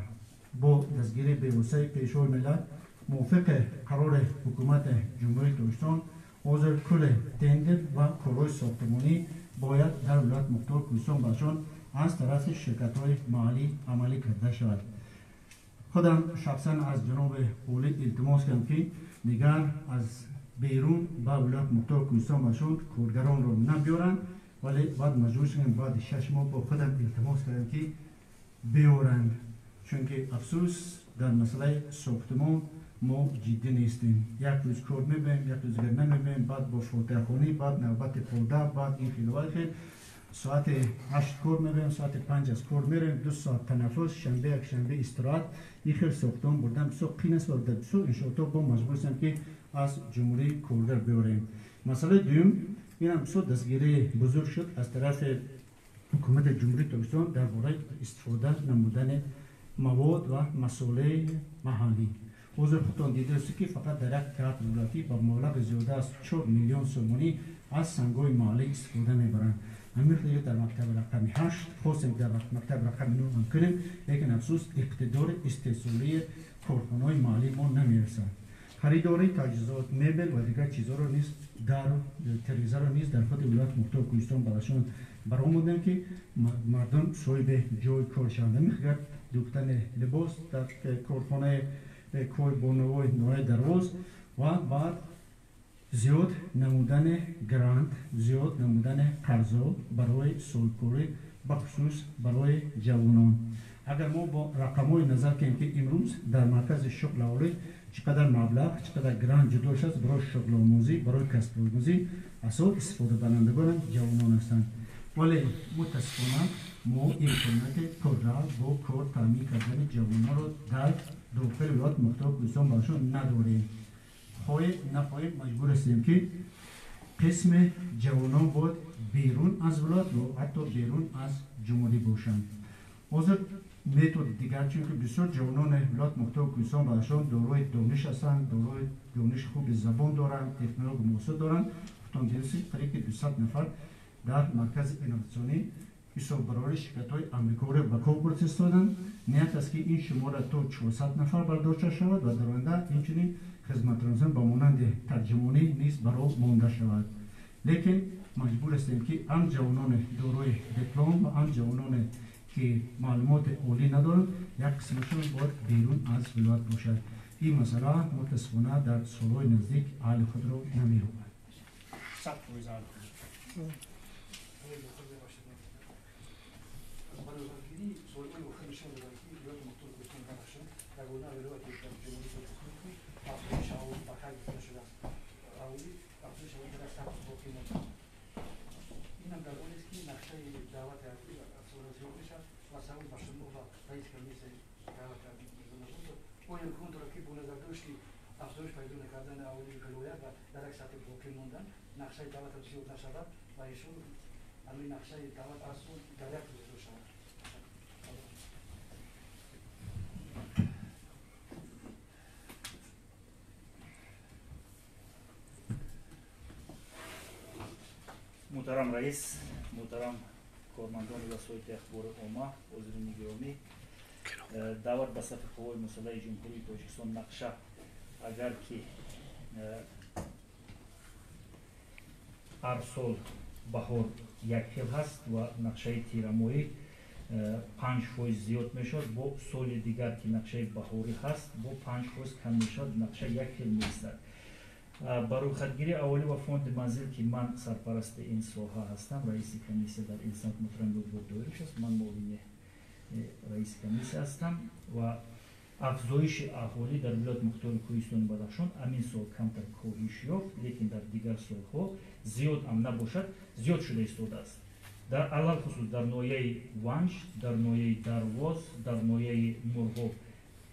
با دستگیری به وسیله پیشوای ملت موافق قرار حکومت جمهوری ترکستان حاضر کل تندر و کارهای ساختمانی باید در ولایت مختار کوهستان بدخشان از طرف شرکت‌های محلی عملی کرده شود. خودم شخصا از جناب اولی التماس کردم که دیگر از بیرون به ولایت مختار کوهستان بدخشان کارگران را نبیارند، ولی بعد مجبور شدیم بعد 6 ماه با خودم التماس کردم که بیارند، چون که افسوس در مسئله ساختمان ما جدی نیستیم. یک روز کار میبینیم، یک روز دیگر نمیبینیم، بعد با فاتحه خوانی، بعد نوبت پوده، بعد این خیلی خیلی ساعت 8 کار میبینیم، ساعت 5 از کار میریم، 2 ساعت تنفس، شنبه یک شنبه استراحت. این خیلی ساختمان بردم بسیار قین است و در بسیار انشاءالله با مجبور هستیم که از جمهوری کارگر بیاریم. مسئله دوم این هم بسیار دستگیری بزرگ شد از طرف حکومت جمهوری ترکستان درباره استفاده نمودن مواد و مسائل محلی. حضور خودتان دیده است که فقط در یک تئاتر ولایتی با مبلغ زیاده از 4 میلیون سومانی از سنگ‌های محلی استفاده میبرند. همین خیلی در مکتب رقم 8 خواستیم در مکتب رقم 9 هم کنیم، لیکن افسوس اقتدار استحصالی کارخانه‌های محلی ما نمیرسد. خریداری تجهیزات مبل و دیگر چیزها را نیز در تریزه را نیز در خود ولایت مختار کوهستان بدخشان برآوردیم که مردم صاحب جای کار شوند. میخواهد دوختن لباس در کارخانه کوی بانوای نوای درواز و بعد زیاد نمودن گرانت، زیاد نمودن قرضا برای سالکاری بخصوص برای جوانان. اگر ما با رقم‌های نظر کنیم که امروز در مرکز شغل اولی چقدر مبلغ، چقدر گرانت جدا شده برای شغل آموزی، برای کسب آموزی، اساس استفاده کنندگان جوانان هستند. ولی متاسفانه ما امکانات کار با کار تامین کردن جوانان را در داخل ولایت مختار کوهستان بدخشان نداریم. خواهیم نخواهیم مجبور هستیم که قسم جوانان باید بیرون از ولایت و حتی بیرون از جمهوری باشند. حاضر متد دیگر چون که بسیار جوانان ولایت مختار کوهستان بدخشان دارای دانش هستند، دارای دانش خوب زبان دارند، تکنولوژی موثر دارند. خودتان دیده است قریب 200 نفر در مرکز اینوواسیونی حساب برای شرکت‌های آمریکا را به کار فرستادند. نیت است که این شماره تا 400 نفر برداشته شود و در آینده اینچنین خدمترسان با مانند ترجمانی نیز برای مانده شود. لیکن مجبور هستیم که آن جوانان دارای دیپلم و آن جوانان که معلومات عالی ندارند یک قسمشان باید بیرون از ولایت باشد. این مسئله متاسفانه در سالهای نزدیک حل خود را نمی‌یابد. افزایش پیدا نکردن عوامل ولایت و در یک سطح باقی موندن، نقشه دولت زیاد نشود و ایشون همین نقشه دولت اصلا در یک روز شود. محترم رئیس، محترم کارمندان وسایت اخبار عامه، حاضرین گرامی، دعوت به صف قوای مسلح جمهوری تاجیکستان نقشه اگر که هر سال بهار یک خیل هست و نقشه تیرمایی 5% زیاد میشد، با سال دیگر که نقشه بهاری هست با 5% کم میشد، نقشه یک خیل میستد. برای خودگیری اولی و فوند منزل که من سرپرست این ساحه هستم، رئیس کمیسیه در این سمت محترم لطفی دوریش است، من معاون رئیس کمیسیه هستم و افزایش اهالی در ولایت مختار کوهستان بدخشان امین سال کمتر کاهش یافت، لیکن در دیگر سالها زیاد هم نباشد زیاد شده ایستاده است. در علل خصوص در نوعه ونج، در نوعه درواز، در نوعه مرغاب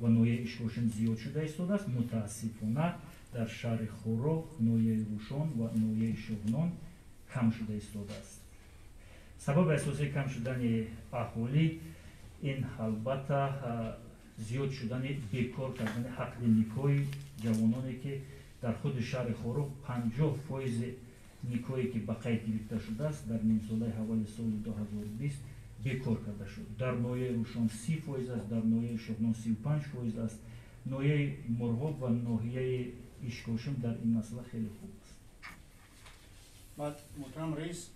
و نوعه اشکوشن زیاد شده ایستاده است. متاسفانه در شهر خورخ، نوعه روشان و نوعه شغنان کم شده ایستاده است. سبب اساسی کم شدن اهالی این البته زیاد شدن بیکار کردن حق نیکوی جوانانی که در خود شهر خورخ 50% نیکویی که به قید گرفته شده است در نیم ساله اول سال 2020 بیکار کرده شد. در نوعه روشان 30% است، در نوعه شغنان 35% است. نوعه مرغاب و نوعه اشکوشم در این مسئله خیلی خوب است. بعد محترم رئیس،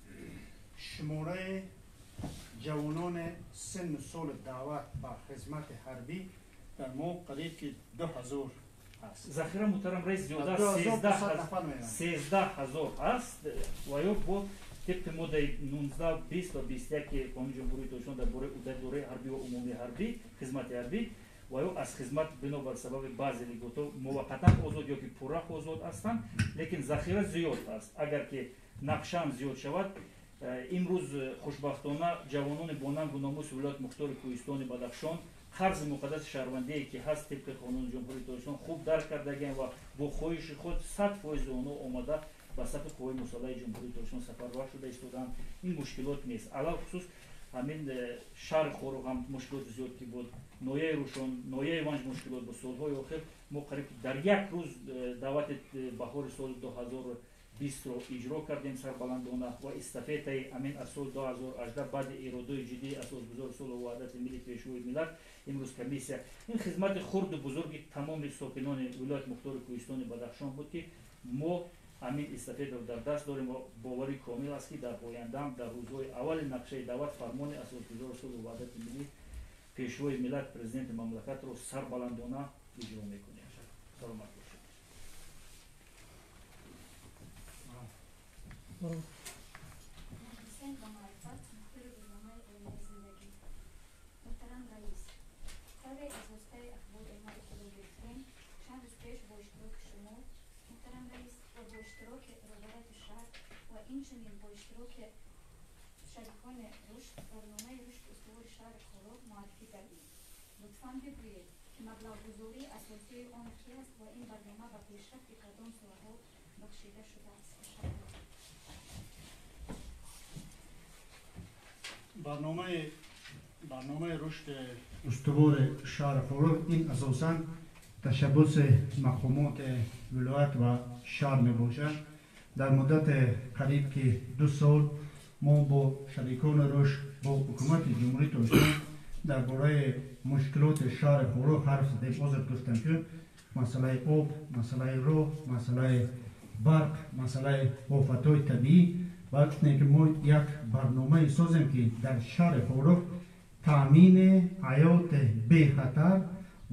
شماره جوانان سن سال دعوت به خدمت حربی در ما قریب که 2000 هست. ذخیره محترم رئیس زیاده 13,000 است و یا با طبق ماده 19 20 و 21 قانون جمهوری تاجیکستان در دوره حربی و عمومی حربی خدمت حربی و یا از خدمت بنابر سبب بعضی لیگوتا موقتا آزاد یا که پورا آزاد هستند، لیکن ذخیره زیاد است. اگر که نقشه هم زیاد شود، امروز خوشبختانه جوانان با ننگ و ناموس ولایت مختار کوهستان بدخشان قرض مقدس شهروندی که هست طبق قانون جمهوری تاجیکستان خوب درک کردگی و با خواهش خود 100% آنها آمده به صف قوای مسلح جمهوری تاجیکستان سفرور شده ایستادند. این مشکلات نیست. علاوه خصوص همین شهر خورخ هم مشکلات زیاد که بود، نوعه روشن، نوعه ونج مشکلات با سالهای آخر ما قریب در یک روز دعوت بهار سال 2020 رو اجرا کردیم سربلندانه و استافته امین از سال 2018 بعد ایرادای جدی اساسگذار صلح و وحدت ملی پیشروی ملت امروز کمیسیه این خدمت خرد و بزرگ تمام ساکنان ولایت مختار کوهستان بدخشان بود که ما امین استافته رو در دست داریم و باوری کامل است که در آینده هم در روزهای اول نقشه دعوت فرمان اساسگذار صلح و وحدت ملی پیشروی ملت پرزیدنت مملکت رو سربلندانه اجرا میکنیم. سلامت باشید. محترم رئیس، کاری از واسطه اخبار ما اطلاع گرفتیم چند روز پیش با اشتراک شما محترم رئیس و با اشتراک وزارت شهر و اینچنین با اشتراک شریکان رشد برنامه رشد استوار شهر خورخ معرفی کردیم. لطفاً بگویید که مبلغ گذاری اساسی آن کی است و این برنامه به پیشرفت کدام سالها بخشیده شده است. برنامه رشد استوار شهر خورخ این اساساً تشبث مقامات ولایت و شهر می باشد. در مدت قریب که 2 سال ما با شریکان رشد با حکومت جمهوری تاجیکستان درباره مشکلات شهر خورخ حرف زدیم. آزاد گفتم که مسئله آب، مسئله راه، مسئله برق، مسئله آفت‌های طبیعی وقتی که ما یک برنامه سازیم که در شهر خورخ تامین حیات بی خطر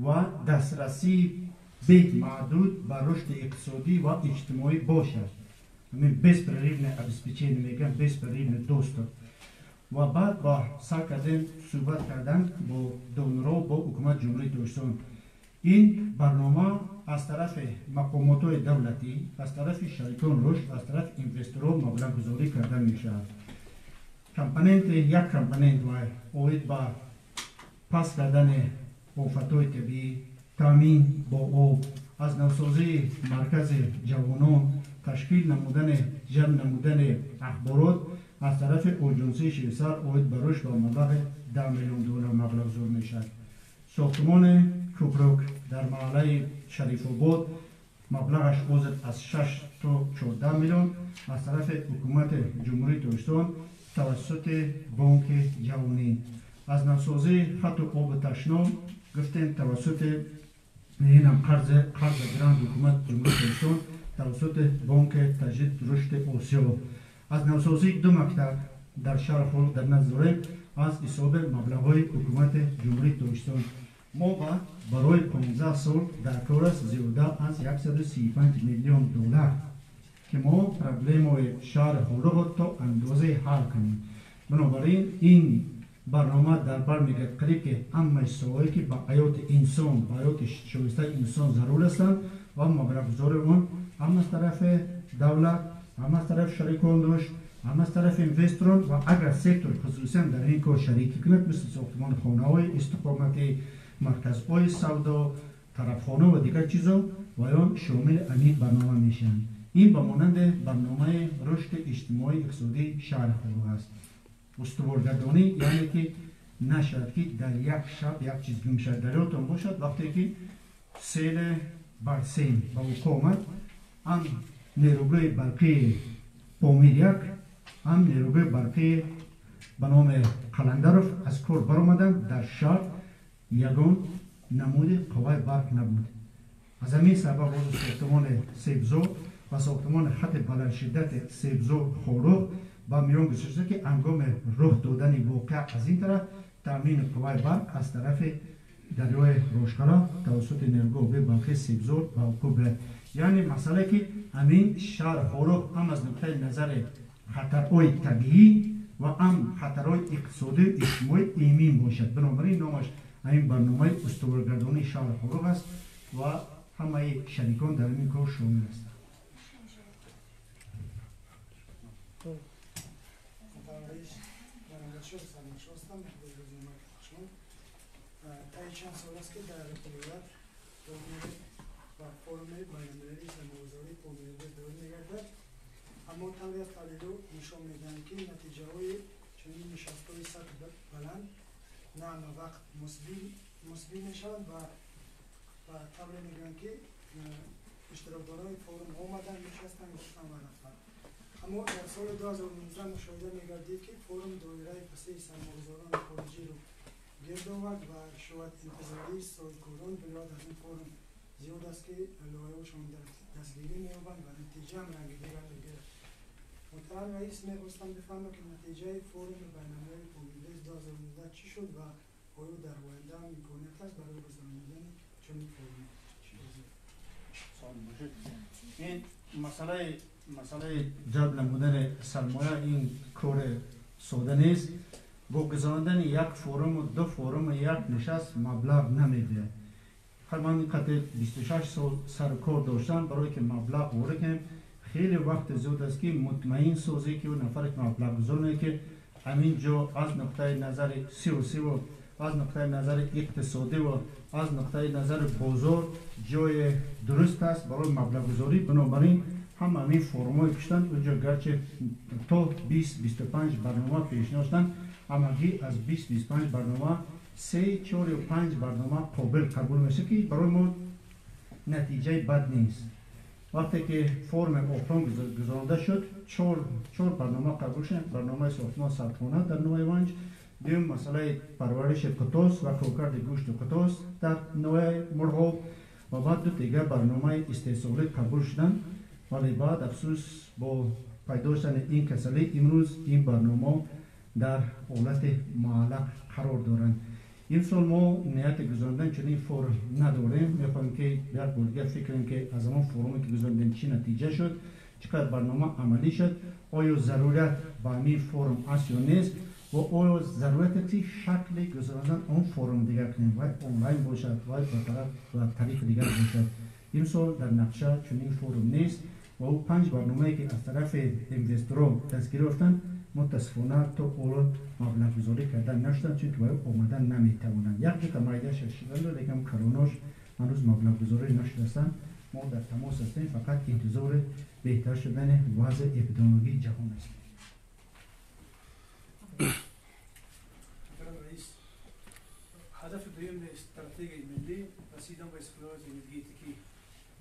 و دسترسی بی محدود به رشد اقتصادی و اجتماعی باشد. همین безпрерывное обеспечение میگن، безпрерывный доступ. و بعد با سعی کردیم صحبت کردن با دونرها با حکومت جمهوری تاجیکستان. این برنامه از طرف مقامات دولتی، از طرف شریکان رشد، از طرف اینوسترها مبلغ گذاری کرده می شود. کمپوننت یک کمپوننت و اوید با پس کردن آفت‌های طبیعی، تامین با آب، از نوسازی مرکز جوانان، تشکیل نمودن جمع نمودن اخبارات از طرف اورژانسی شویسار اوید به رشد با مبلغ 10 میلیون دلار مبلغ گذار می شود. ساختمان کوپروک در محله شریف آباد مبلغش حاضر از 6 تا 14 میلیون از طرف حکومت جمهوری ترکستان توسط بانک جهانی. از نوسازی خط آب تشناب گفتیم توسط این هم قرض گران حکومت جمهوری ترکستان توسط بانک تجدید رشد آسیا. از نوسازی 2 مکتب در شهر خود در نظر از حساب مبلغ‌های حکومت جمهوری ترکستان. ما برای 15 سال در کار است زیاده از 135 میلیون دلار که ما پرابلم‌های شهر خود تا اندازه حل کنیم. بنابراین این برنامه در بر میگرد قریب که همه سوایی که با حیات انسان با حیات شایسته انسان ضرور هستند و مبلغ گذار اون هم از طرف دولت، هم از طرف شریکان داشت، هم از طرف اینوستران و اگر سکتور خصوصی در این کار شریکی کند مثل ساختمان خانه‌های استقامتی، مرکزهای سودا، طرفخانه و دیگر چیزا و آن شامل این برنامه میشن. این به مانند برنامه رشد اجتماعی اقتصادی شهر خود است. استوارگردانی یعنی که نشد که در یک شب یک چیز گم شد در یادتان باشد وقتی که سیل برسیم با حکومت هم نیروگاه برقی پامیر یک هم نیروگاه برقی به نام قلندرف از کار برآمدند. در شهر یگان نمود قوای برق نبود. از همین سبب ساختمان سیبزو و ساختمان خط بلند شدت سیبزو خورو با میان گذاشته که انگام رخ دادن واقع از این طرف تامین قوای برق از طرف دریای روشکلا توسط نیروگاه برقی سیبزو و حکومت. یعنی مسئله که همین شهر خورو هم از نقطه نظر خطرهای طبیعی و هم خطرهای اقتصادی اجتماعی ایمن باشد. بنابراین نامش این برنامه استوارگردانی شهر خورو است و همه شریکان در این کار شامل هستند. چند سال است که در ولایت و فرم بین‌المللی سرمایه‌گذاری پامیر دور می‌گردد، اما طوری از تحلیل نشان می‌دهند که نتیجه های چنین نشست‌های سطح بلند نه وقت مثبت می‌شوند و طوری می‌گویند که اشتراکداران فورم آمدن نشستن گفتن و رفتن. اما در سال 2019 مشاهده می‌گردید که فورم دایره پسه سرمایه‌گذاران خارجی رو گرد آورد و شاید انتظاری صاحبکاران بلاد از این فورم زیاد است که لایحه‌شان در دستگیری می‌یابند و نتیجه هم رنگ دیگر می‌گیرد. محترم رئیس می‌خواستم بفهمم که نتیجه فورم بین‌المللی پامیر 2019 چی شد و آیا در آینده هم امکانیت است برای گذراندن چنین فورمی؟ این مسئله جلب نمودن سرمایه این کار ساده نیست. با گذراندن یک فورم و 2 فورم و یک نشست مبلغ نمیده. من قطع 26 سال سر کار داشتم برای که مبلغ وارد کنیم خیلی وقت زود است که مطمئن سازی که نفر که مبلغ گذار که همین جا از نقطه نظر سیاسی و از نقطه نظر اقتصادی و از نقطه نظر بازار جای درست است برای مبلغ گذاری. بنابراین هم همین فرمای کشتن اونجا گرچه تا 20-25 برنامه پیشنهاد شدن، همگی از 20-25 برنامه 3-4 یا 5 برنامه قبول میشه که برای ما نتیجه بد نیست. وقتی که فرم آفران گذارنده شد 4 برنامه قبول شد. برنامه ساختمان سردخانه در نویونج، دوم مسئله پرورش قطاس و کارکرد گوشت و قطاس در نوع مرغاب و بعد 2 دیگر برنامه استحصالی قبول شدن. ولی بعد افسوس با پیدا شدن این کسلی امروز این برنامه در حالت معلق قرار دارند. این سال ما نیت گذراندن چنین فرم نداریم. میخوایم که یک بار دیگر فکر کنیم که از اون فرمی که گذراندیم چی نتیجه شد، چقدر برنامه عملی شد، آیا ضرورت با این فرم است یا نیست و آیا ضرورت چی شکل گذراندن اون فرم دیگر کنیم و آنلاین باشد و طریق دیگر باشد. این سال در نقشه چنین فرم نیست و او 5 برنامه‌ای که از طرف اینوسترها دستگیر رفتن متاسفانه تا اول مبلغ گذاری کردن نشدن چون که باید آمدن نمیتوانند. یک تمایدش شدن لیکن کروناش هنوز مبلغ گذاری نشدن. ما در تماس هستیم، فقط انتظار بهتر شدن وضع اپیدمیولوژی جهان است. هدف دوم استراتژی ملی رسیدن به استقلال انرژیتیکی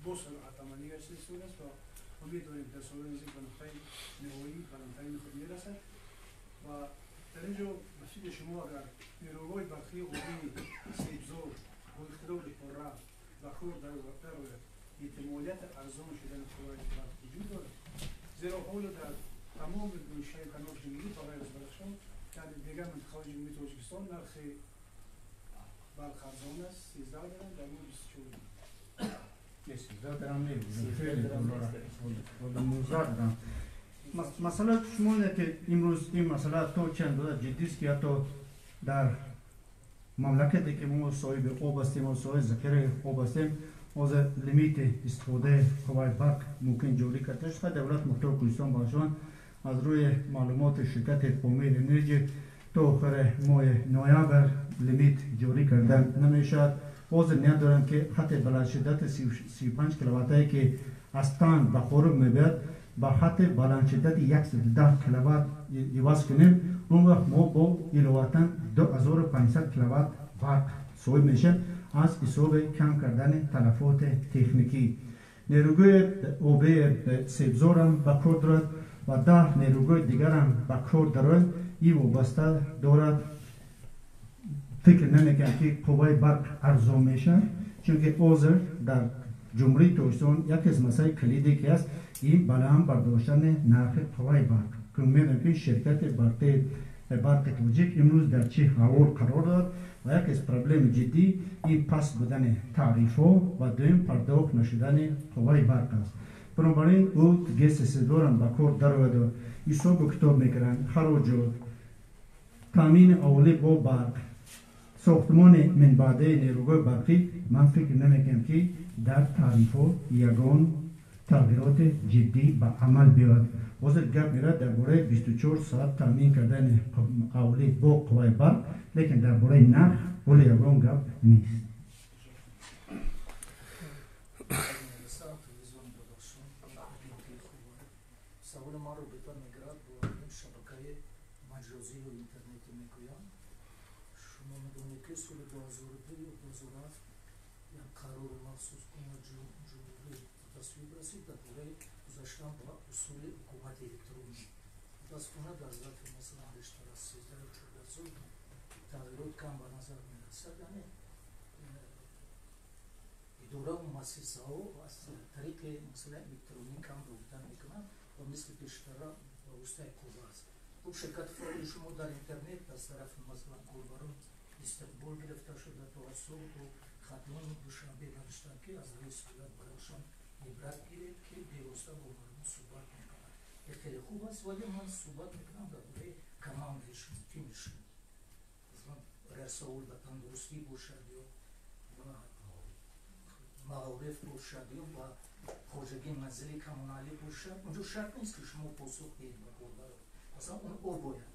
با سرعت عملی مسئول است و امیدواریم در سال روزی به نقطه نهایی به نقطه خود میرسد و در اینجا به فکر شما اگر نیروهای برقی قومی سیبزور و اختراع پررا و خور در احتمالیت ارزان شدن قواعد برق وجود دارد زیرا حالا در تمام گوشه‌های قنات جمهوری تا غیر از بدخشان در دیگر منطقه‌های جمهوری تاجیکستان نرخ برق ارزان است 13 درم در مورد 24 مسئله شما اینه که امروز این مسئله تو چند جدی است که حتی در مملکتی که ما صاحب آب هستیم و صاحب ذخیره آب هستیم از لیمیت استفاده قواعد برق ممکن جاری کرده شده. دولت محتوا کوهستان باشان از روی معلومات شرکت قومی انرژی تا آخر ماه نوامبر لیمیت جاری کردن نمیشد. عذر ندارم که خط بلند شدت 35 کیلوواتایی که از تان به خورم میبرد با خط بلند شدت 110 کیلووات عوض کنیم. اون وقت ما با ایلواتن 2500 کیلووات برق صاحب میشه از حساب کم کردن تلفات تکنیکی. نیروگوی اوبی سیبزور هم به کار دارد و 10 نیروگوی دیگر هم به کار دارد. این وابسته دارد فکر نمیکنم که قوای برق ارزان میشه، چون که اوزر در جمهوری تاجیکستان یکی از مسائل کلیدی که است این بلند برداشتن نرخ قوای برق که میدونم که شرکت برق تاجیک امروز در چه حال قرار داد و یکی از پرابلم جدی این پس بودن تعریف ها و دویم پرداخت نشدن قوای برق است. بنابراین او گیس سیدور هم به کار درآورده و حساب کتاب میکنن خراجات تامین اولی با برق ساختمان منبعده نیروگاه برقی من فکر نمیکنم که در تعریف ها یگان تغییرات جدی به عمل بیاد. وزیر گپ میره درباره 24 ساعت تامین کردن اولی با قوای برق، لیکن درباره نرخ ولی یگان گپ نیست. سوال ما رو بهتر میگرد با شبکه مجازی و اینترنتی میگویم. شما میدونید که سال 2002 و 2007 یک قرار مخصوص کنه جمهوری تصویب رسید درباره گذاشتن با اصول حکومت الکترونی. متاسفانه در ظرف مثلا بیشتر از 13 و 14 سال تغییرات کم به نظر میرسد. یعنی اداره و مؤسسه ها از طریق مثلا الکترونی کم بودن میکنن و مثل بیشتر واسطه کوبا است. خب شرکت فعال شما در اینترنت از طرف مثلا گلبران استقبال گرفته شده توسط و خدمات دوشنبه نوشتن که از رئیس دولت برایشان عبرت گیرید که بیوسته با مردم صحبت میکنن. خیلی خوب است ولی من صحبت میکنم درباره کماندشون تیمشون. مثلا رسول به تندرستی باشد یا معارف باشد یا با خواجگی منزلی کمونالی باشد، اونجا شرط نیست که شما پاسخ دهید به گلبران. مثلا اون او باید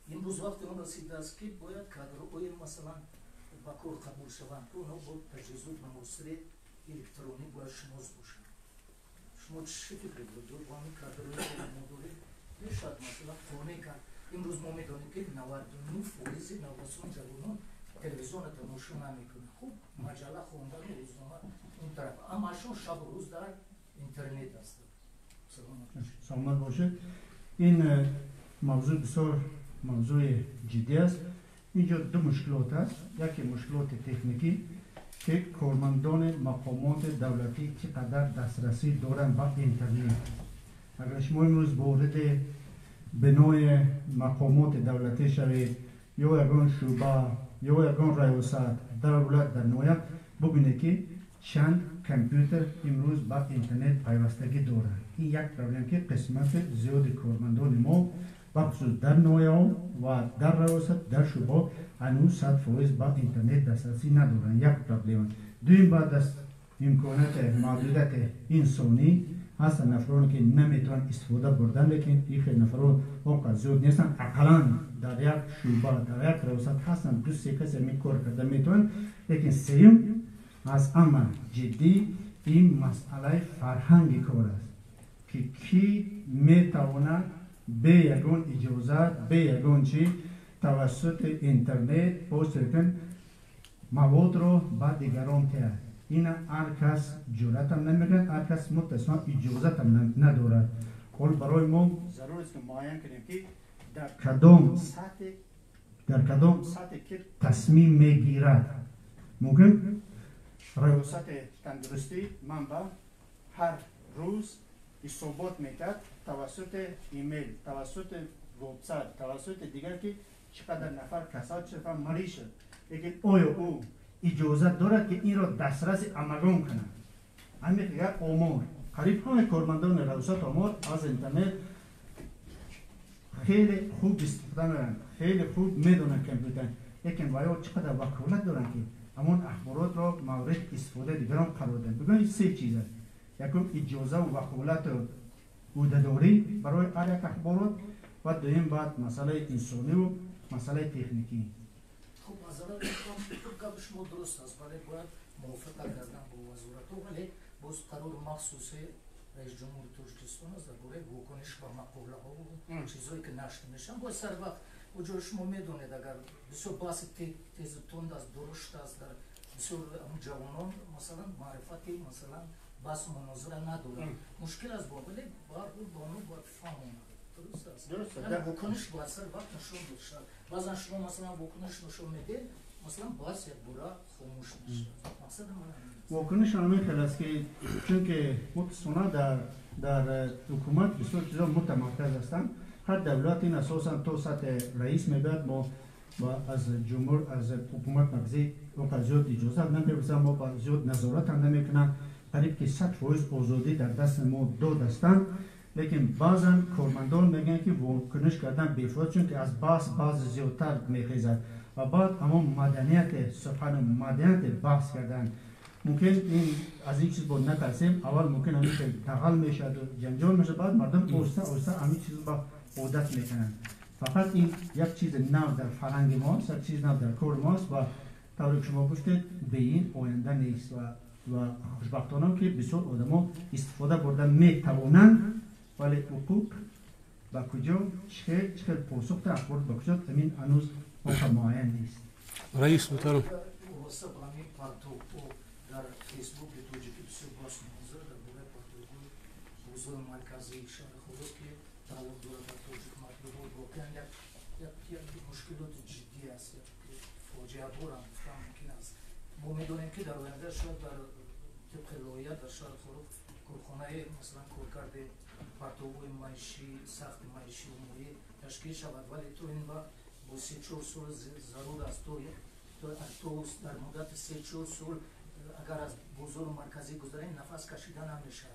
این روز وقتی اون رسیده است که باید کادرهای مثلا با کار قبول شوند که اونا با تجهیزات معاصر الکترونیک باید شناس باشند. شما چه فکر بود با این کادرهای مدوری شاید مثلا خونه کرد. امروز ما میدونیم که 99% نوسان جوانان تلویزیون تماشا نمیکنه. خوب مجله خوندن روزنامه اون طرف، اما شما شب و روز در اینترنت هست. سلامت باشه. این موضوع بسیار موضوع جدی است. اینجا دو مشکلات است. یکی مشکلات تکنیکی که کارمندان مقامات دولتی چقدر دسترسی دارند به اینترنت. اگر شما امروز وارد بنای مقامات دولتی شوید یا یگان شعبه یا یگان ریاست دولت در نویت ببینید که چند کامپیوتر امروز با اینترنت پیوستگی دارند. این یک پرابلم که قسمت زیاد کارمندان ما بخصوص در نویا و در ریاست در شعبه هنوز 100% با اینترنت دسترسی ندارند. یک پرابلم. دویم بعد از امکانات محدودیت انسانی هستن نفرانی که نمیتونن استفاده بردن، لیکن این خیلی نفران اونقدر زیاد نیستن. اقلا در یک شعبه در یک ریاست هستن دو سه کسی می کار کرده میتونن. لیکن سوم از اما جدی این مسئله فرهنگی کار است که کی میتواند به یگان اجازت به یگان چی توسط اینترنت پست کن مواد رو با دیگران تیاد. این هر کس جرأت هم نمیکنه، هر کس متصما اجازت هم نداره. ولی برای ما ضرور است که معین کنیم که در کدام سطح که تصمیم میگیرد. ممکن ریاست تندرستی منبع هر روز اثبات میکرد توسط ایمیل، توسط وبسایت، توسط دیگر که چقدر نفر کسات چقدر مریض شد، لیکن آیا او اجازت دارد که این را دسترس عمگان کنند؟ همین دیگر آمار قریب همه کارمندان ریاست آمار از اینترنت خیلی خوب استفاده میکنند، خیلی خوب میدونن کامپیوتر، لیکن باید چقدر وکالت دارن که همون اخبارات را مورد استفاده دیگران قرار دهند. ببینید سه چیز است. یکم اجازه و وکالت عهده‌داری برای هر یک اخبارات و دویم بعد مسئله انسانی و مسئله تکنیکی. خب از آن گپ شما درست است، ولی باید موافقت کردن با وزارت، ولی باز قرار مخصوص رئیس جمهور تاجیکستان است درباره واکنش به مقاله ها و چیزایی که نشر میشن. باز سر وقت اونجا شما میدونید اگر بسیار بحث تیز و تند است، درشت است، در بسیار جوانان مثلا معرفتی مثلا بحث مناظره ندارن، مشکل است با، ولی بانو باید فهمونه. درست است. در واکنش باید سر وقت نشون بشه. بعضا شما مثلا واکنش نشون میده، مثلا باعث یک بوره خاموش میشه. مقصد من واکنش همین خیلی است که چون که متصونا در حکومت بسیار چیزا متمرکز هستند. هر دولت این اساسا تو سطح رئیس میباید ما از جمهور از حکومت مرکزی وقت زیاد اجازه نمی‌رسیم، ما با زیاد نظارت هم نمی‌کنیم. قریب که 100% آزادی در دست ما دو هستند، لیکن بعضا کارمندان میگن که واکنش کردن بیفایده، چون که از بحث زیادتر میخیزد و بعد اما مدنیت سخن مدنیت بحث کردن ممکن این از این چیز بود نترسیم. اول ممکن همین که دغل میشه و جنجال میشه، بعد مردم آهسته همین چیز با عادت میکنن. فقط این یک چیز نو در فرهنگ ماست، یک چیز نو در کار ماست و طوری که شما گفتید به این آینده نیست و خوشبختانه که بسیار آدما استفاده بردن میتوانند، ولی حقوق با کجا چه پاسخ در اخبار با کجا همین هنوز معین نیست. رئیس محترم در فیسبوک توجیه بسیار باش منظر در باره پارتوگوی حضور مرکزی شهر خودت که تعلق داره به توجیه مطلوب واقعا یک مشکلات جدی است، یک فاجعه بار هم ممکن است. ما میدونیم که در آینده شاید در طبق لایحه در شهر خودت کارخانه مثلا کارکرد پارتوگوی معیشی سخت معیشی عمومی تشکیل شود، ولی تو این با 3-4 سال ضرور است تو در مدت 3-4 سال اگر از بزرگ مرکزی گذارین نفس کشیدن نمیشه.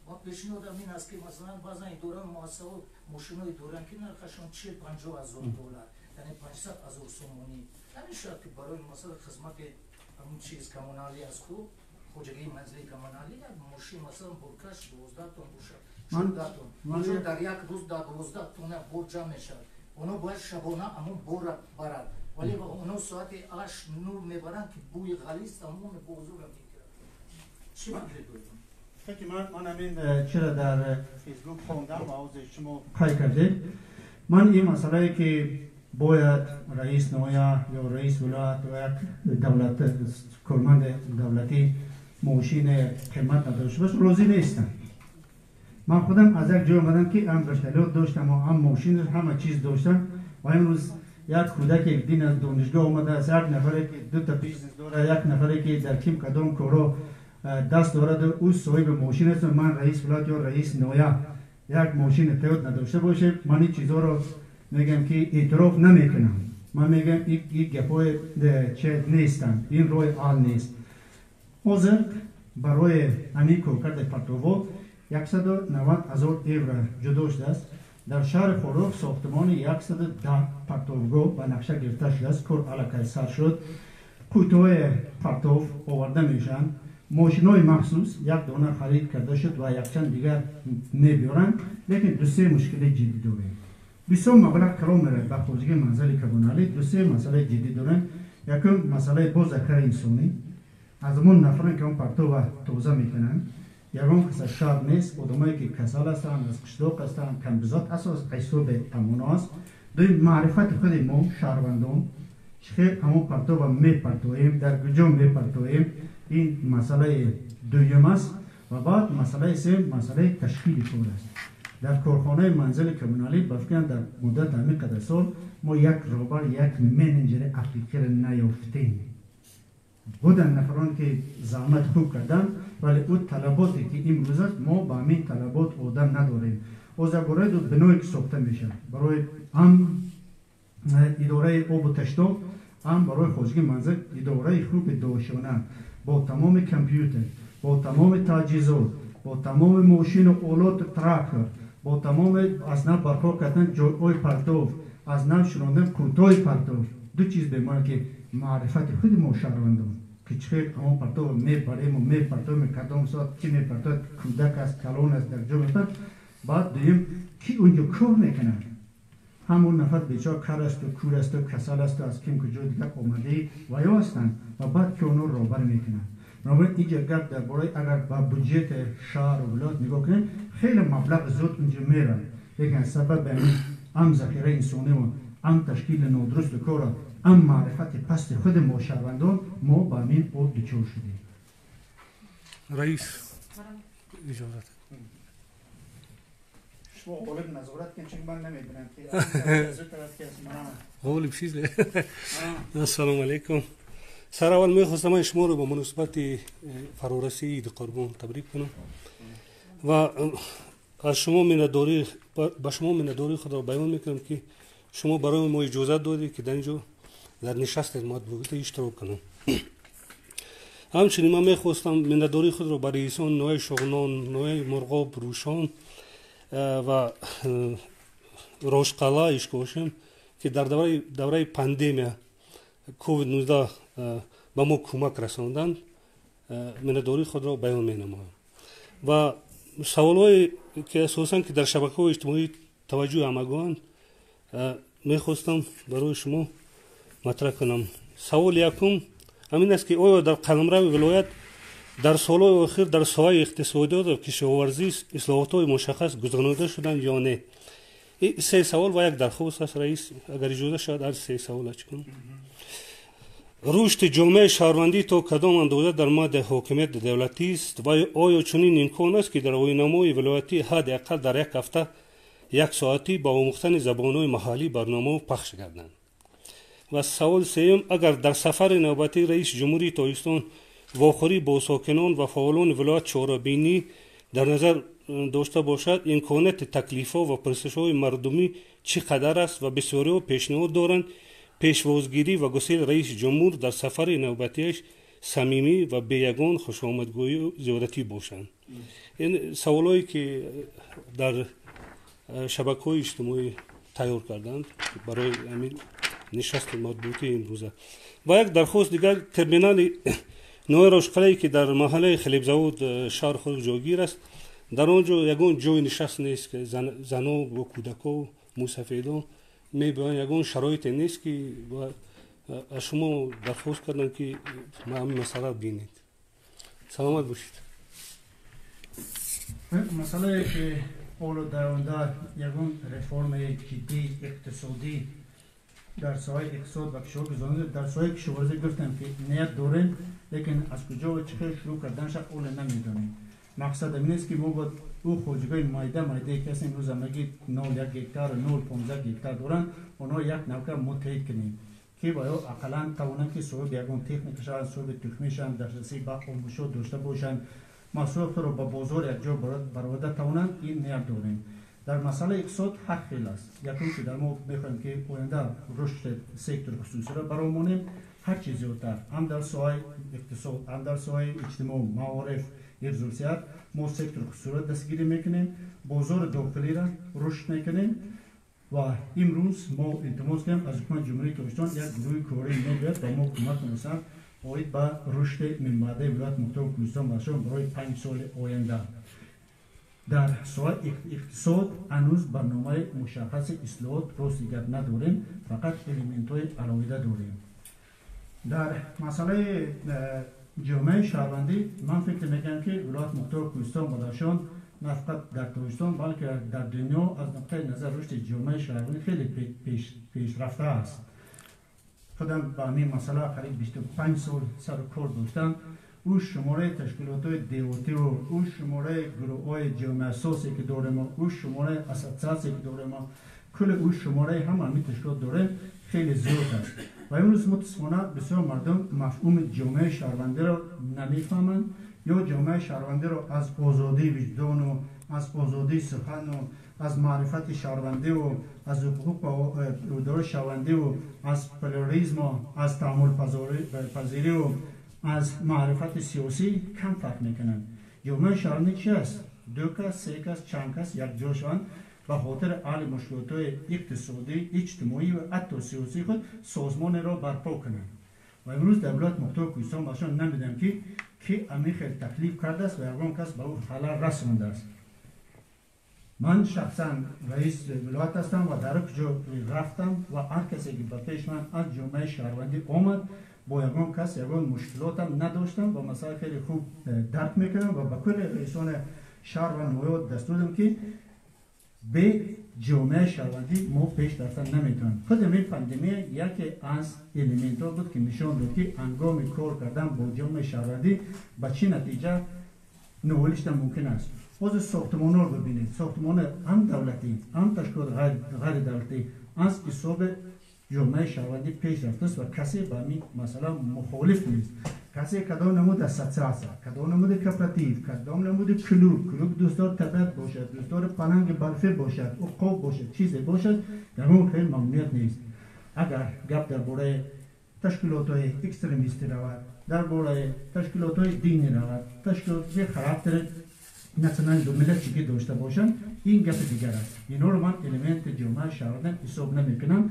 و پیشنهادم این است که مثلا بعضا این دوران محاسبه ماشینای دوران که نرخشون 40-50 هزار دلار، یعنی 500 هزار سومونی نمیشه که برای مثلا خدمت همون چیز کمونالی از خوجگی منزلی کمونالی یک ماشین مثلا برکش 12 تن باشه، 14 تن اونجا در یک روز 12 تن بار جمع میشه. اونا باید شبانه همون بار برد، ولی اونا ساعت 8 نور میبرن که بوی غلیظ تمام بزرگ میگیرن. چی مطلب داریم؟ فکر من همین چرا در فیسبوک خوندم و از شما خواهی کردید. من این مسئله که باید رئیس نمایه یا رئیس ولایت و یک دولت کارمند دولتی ماشین قیمت نداشته باشه راضی نیستم. من خودم از یک جای آمدم که هم بشتلیات داشتم و هم ماشین همه چیز داشتم و امروز یک کودک یک دین از دانشگاه آمده است، یک نفری که 2 تا بیزنس داره، یک نفری که در کیم کدام کارا دست دارد و او صاحب ماشین است. من رئیس ولایت یا رئیس نمایه یک ماشین تیوت نداشته باشه، من این چیزها رو میگم که اعتراف نمیکنم. من میگم این گپای چه نیستن، این روی حال نیست. حاضر برای همین کارکرد پارتوگو 190,000 ایورو جدا شده است. در شهر فاروق ساختمان 110 پارتوگو و نقشه گرفته شده است. کار علاقه سر شد. کوتاه پارتوف آورده میشن. ماشینای مخصوص یک دانه خرید کرده شد و یک چند دیگر میبیارن، لیکن 2-3 مشکل جدی داریم. بسیار مبلغ کلام میره به خوجگی منزل کمونالی. 2-3 مسئله جدی دارن. یکم مسئله بازدهی انسانی، از اون نفران که اون پارتو توزیع میکنن، یکم کس شاد نیست، آدمایی که کسال هستن، از قشلاق هستن، کم بزاد اساس قیصوب تمونا است. دوی معرفت خود ما شهروندان چه همون پرتو و می پرتویم در کجا می پرتویم این مسئله دوم است و بعد مسئله سوم مسئله تشکیل کار است. در کارخانه منزل کمونالی بافکن در مدت همین قدر سال ما یک رهبر یک منیجر اپلیکر نیافتیم. بودن نفران که زحمت خوب کردن ولی اون طلباتی که امروز است ما با همین طلبات آدم نداریم. از برای دو بنوی که ساخته میشه برای هم اداره آب و تشتاب هم برای خواجگی منزل اداره خوب داشتن با تمام کامپیوتر با تمام تجهیزات با تمام ماشین و آلات تراکتور با تمام از نو برپا کردن جای پرتو از نو شروندن کوتاه پرتو دو چیز به ما که معرفت خود ما شهروندان که چه همون پرتو میپریم و میپرتویم کدام ساعت کی میپرتو کودک است کلون است در جا میپرد بعد دیم کی اونجا کار میکنه همون نفر بیچاره کار است و کور است و کسل است و از کیم کجا دیگه آمده و یا هستند و بعد که اونو رابر میکنن. بنابراین اینجا گپ درباره اگر با بودجت شهر و ولایت نگاه کنیم خیلی مبلغ زود اونجا میره لیکن سبب هم ذخیره انسانی و هم تشکیل نادرست کار هم معرفت پست خود ما شهروندان ما با همین آب دچار شدیم. رئیس اجازت شما قالب نظارت کن چون من نمیبینم که از طرف که قول بشیز السلام علیکم. سر اول میخواستم شما رو به مناسبت فرارسی عید قربان تبریک کنم و از شما منتداری با شما منتداری خود را بیان میکنم که شما برای ما اجازه دادید که در اینجا در نشست مطبوعاتی اشتراک کنم. همچنین من میخواستم منتداری خود را برای رئیسان نوع شغنان، نوع مرغاب، روشان و روشقلا اشکاشم که در دوره پاندemia کووید 19 به ما کمک رساندند منتداری خود را بیان مینمایم و سوالایی که اساساً که در شبکه‌های اجتماعی توجه همگان میخواستم برای شما مطرح کنم. سوال یکم همین است که آیا در قلمرو ولایت در سالهای اخیر در ساحه اقتصادیات و کشاورزی اصلاحات‌های مشخص گذرانده شدند یا نه؟ این سه سوال و یک درخواست است رئیس اگر اجازه شد هر سه سوال کنم. رشد جامعه شهروندی تا کدام اندازه در مد حاکمیت دولتی است و آیا چنین امکان است که در راهنمای ولایتی حداقل در یک هفته یک ساعتی با آموختن زبان‌های محلی برنامه پخش گردند؟ و سوال سوم اگر در سفر نوبتی رئیس جمهوری تاجیکستان واخوری با ساکنان و فعالان ولایت چهاره‌بینی در نظر داشته باشد امکانات تکلیف‌ها و پرسش‌های مردمی چقدر است و بسیاری‌ها پیشنهاد دارند پیشوازگیری و گسیل رئیس جمهور در سفر نوبتیش صمیمی و بیگان خوشامدگویی و زیادتی باشند. این سوالایی که در شبکه‌های اجتماعی تیار کردند برای همین نشست مطبوعاتی امروزه. و یک درخواست دیگر ترمینال نوع روشقلایی که در محله خلیبزود شهر خود جاگیر است در آنجا یگان جای نشست نیست که زنان و کودکان و موسفیدان میبینن یگان شرایط نیست که از شما درخواست کردن که همین مسئله بینید. سلامت باشید. مسئله که اولو در آنده یگان رفرم جدی اقتصادی در ساحه اقتصاد و کشاورزی در ساحه کشاورزی گفتم که نیت داریم لیکن از کجا و چه شروع کردنش اول نمیدونیم. مقصد این است که ما باید او خوجگاه مایده کسی امروز همگی 0.1 هکتار 0.15 هکتار دارن اونا یک نوکر متحد کنیم که باید اقلا توانن که صاحب یگان تکنیکشان صاحب تخمیشان دسترسی به آموزش داشته باشن محصولات رو به بازار یک جا برآورده توانن. این نیت داریم. در مسئله اقتصاد حق خیلی است. یکم که در ما میخوایم که آینده رشد سکتور خصوصی را برآوریم هر چیز زیادتر هم در ساحه اقتصاد هم در ساحه اجتماع معارف ارزوسیات ما سکتور خصوصی را دستگیری میکنیم بازار داخلی را رشد میکنیم و امروز ما التماس کنیم از حکومت جمهوری تاجیکستان یک گروه کاری میگوید با ما کمک کنند باید به رشد منبعده ولایت مختار کوهستان باشیم برای 5 سال آینده. در ساحه اقتصاد هنوز برنامه مشخص اصلاحات راست دیگر نداریم فقط الیمنت‌های علاویده داریم. در مسئله جامعه شهروندی من فکر میکنم که ولایت مختار کوهستان بدخشان نه فقط در تاجیکستان بلکه در دنیا از نقطه نظر رشد جامعه شهروندی خیلی پیشرفته است. خودم با همین مسئله قریب 25 سال سر و کار داشتم. او شماره تشکیلات های دیوتی و او شماره گروه های جامعه اساسی که داریم او شماره اساساسی که داریم کل او شماره همین تشکیلات داره خیلی زیاد است و امروز متاسفانه بسیار مردم مفهوم جامعه شهروندی را نمیفهمند یا جامعه شهروندی را از آزادی وجدان و از آزادی سخن و از معرفت شهروندی و از حقوق دور شهروندی و از پلورالیسم و از تعامل پذیری و از معرفت سیاسی کم فرق میکنند. جامعه شهروندی چی است؟ دو کس، سه کس، چند کس یک جا شوند به خاطر حل مشکلات اقتصادی، اجتماعی و حتی سیاسی خود سازمان را برپا کنند. و امروز دولت محتوای کوهستان باشان نمیدم که امی خیلی تکلیف کرده است و یکان کس به او حل رسانده است. من شخصا رئیس ولایت هستم و در کجا رفتم و هر کسی که به پیش من از جامعه شهروندی آمد با یکان کس یکان مشکلاتم نداشتم و مسائل خیلی خوب درک میکنم و به کل رئیسان شهر و نویات دستور دادم که به جامعه شهروندی ما پیش رفتن نمیتونیم. خود این پاندمی یکی از الیمنت ها بود که نشان داد که هنگام کار کردن با جامعه شهروندی به چه نتیجه نوالش ممکن است. باز ساختمان ها رو ببینید، ساختمان هم دولتی هم تشکیلات غیر دولتی از حساب جامعه شهروندی پیش رفته است و کسی به این مسئله مخالف نیست. کسی کدام نمود اساسیاسا، کدام نمود کوپراتیو، کدام نمود کلوب دوستدار طبیعت باشد، دوستدار پلنگ برفی باشد، عقاب باشد، چیزی باشد، در اون خیلی ممنوعیت نیست. اگر گپ درباره تشکیلات های اکستریمیستی رود، درباره تشکیلات های دینی رود، تشکیلات های خاراکتر ناسیونال دو ملتی که داشته باشند، این گپ دیگر است. اینا رو من الیمنت جامعه شهروندی حساب نمیکنم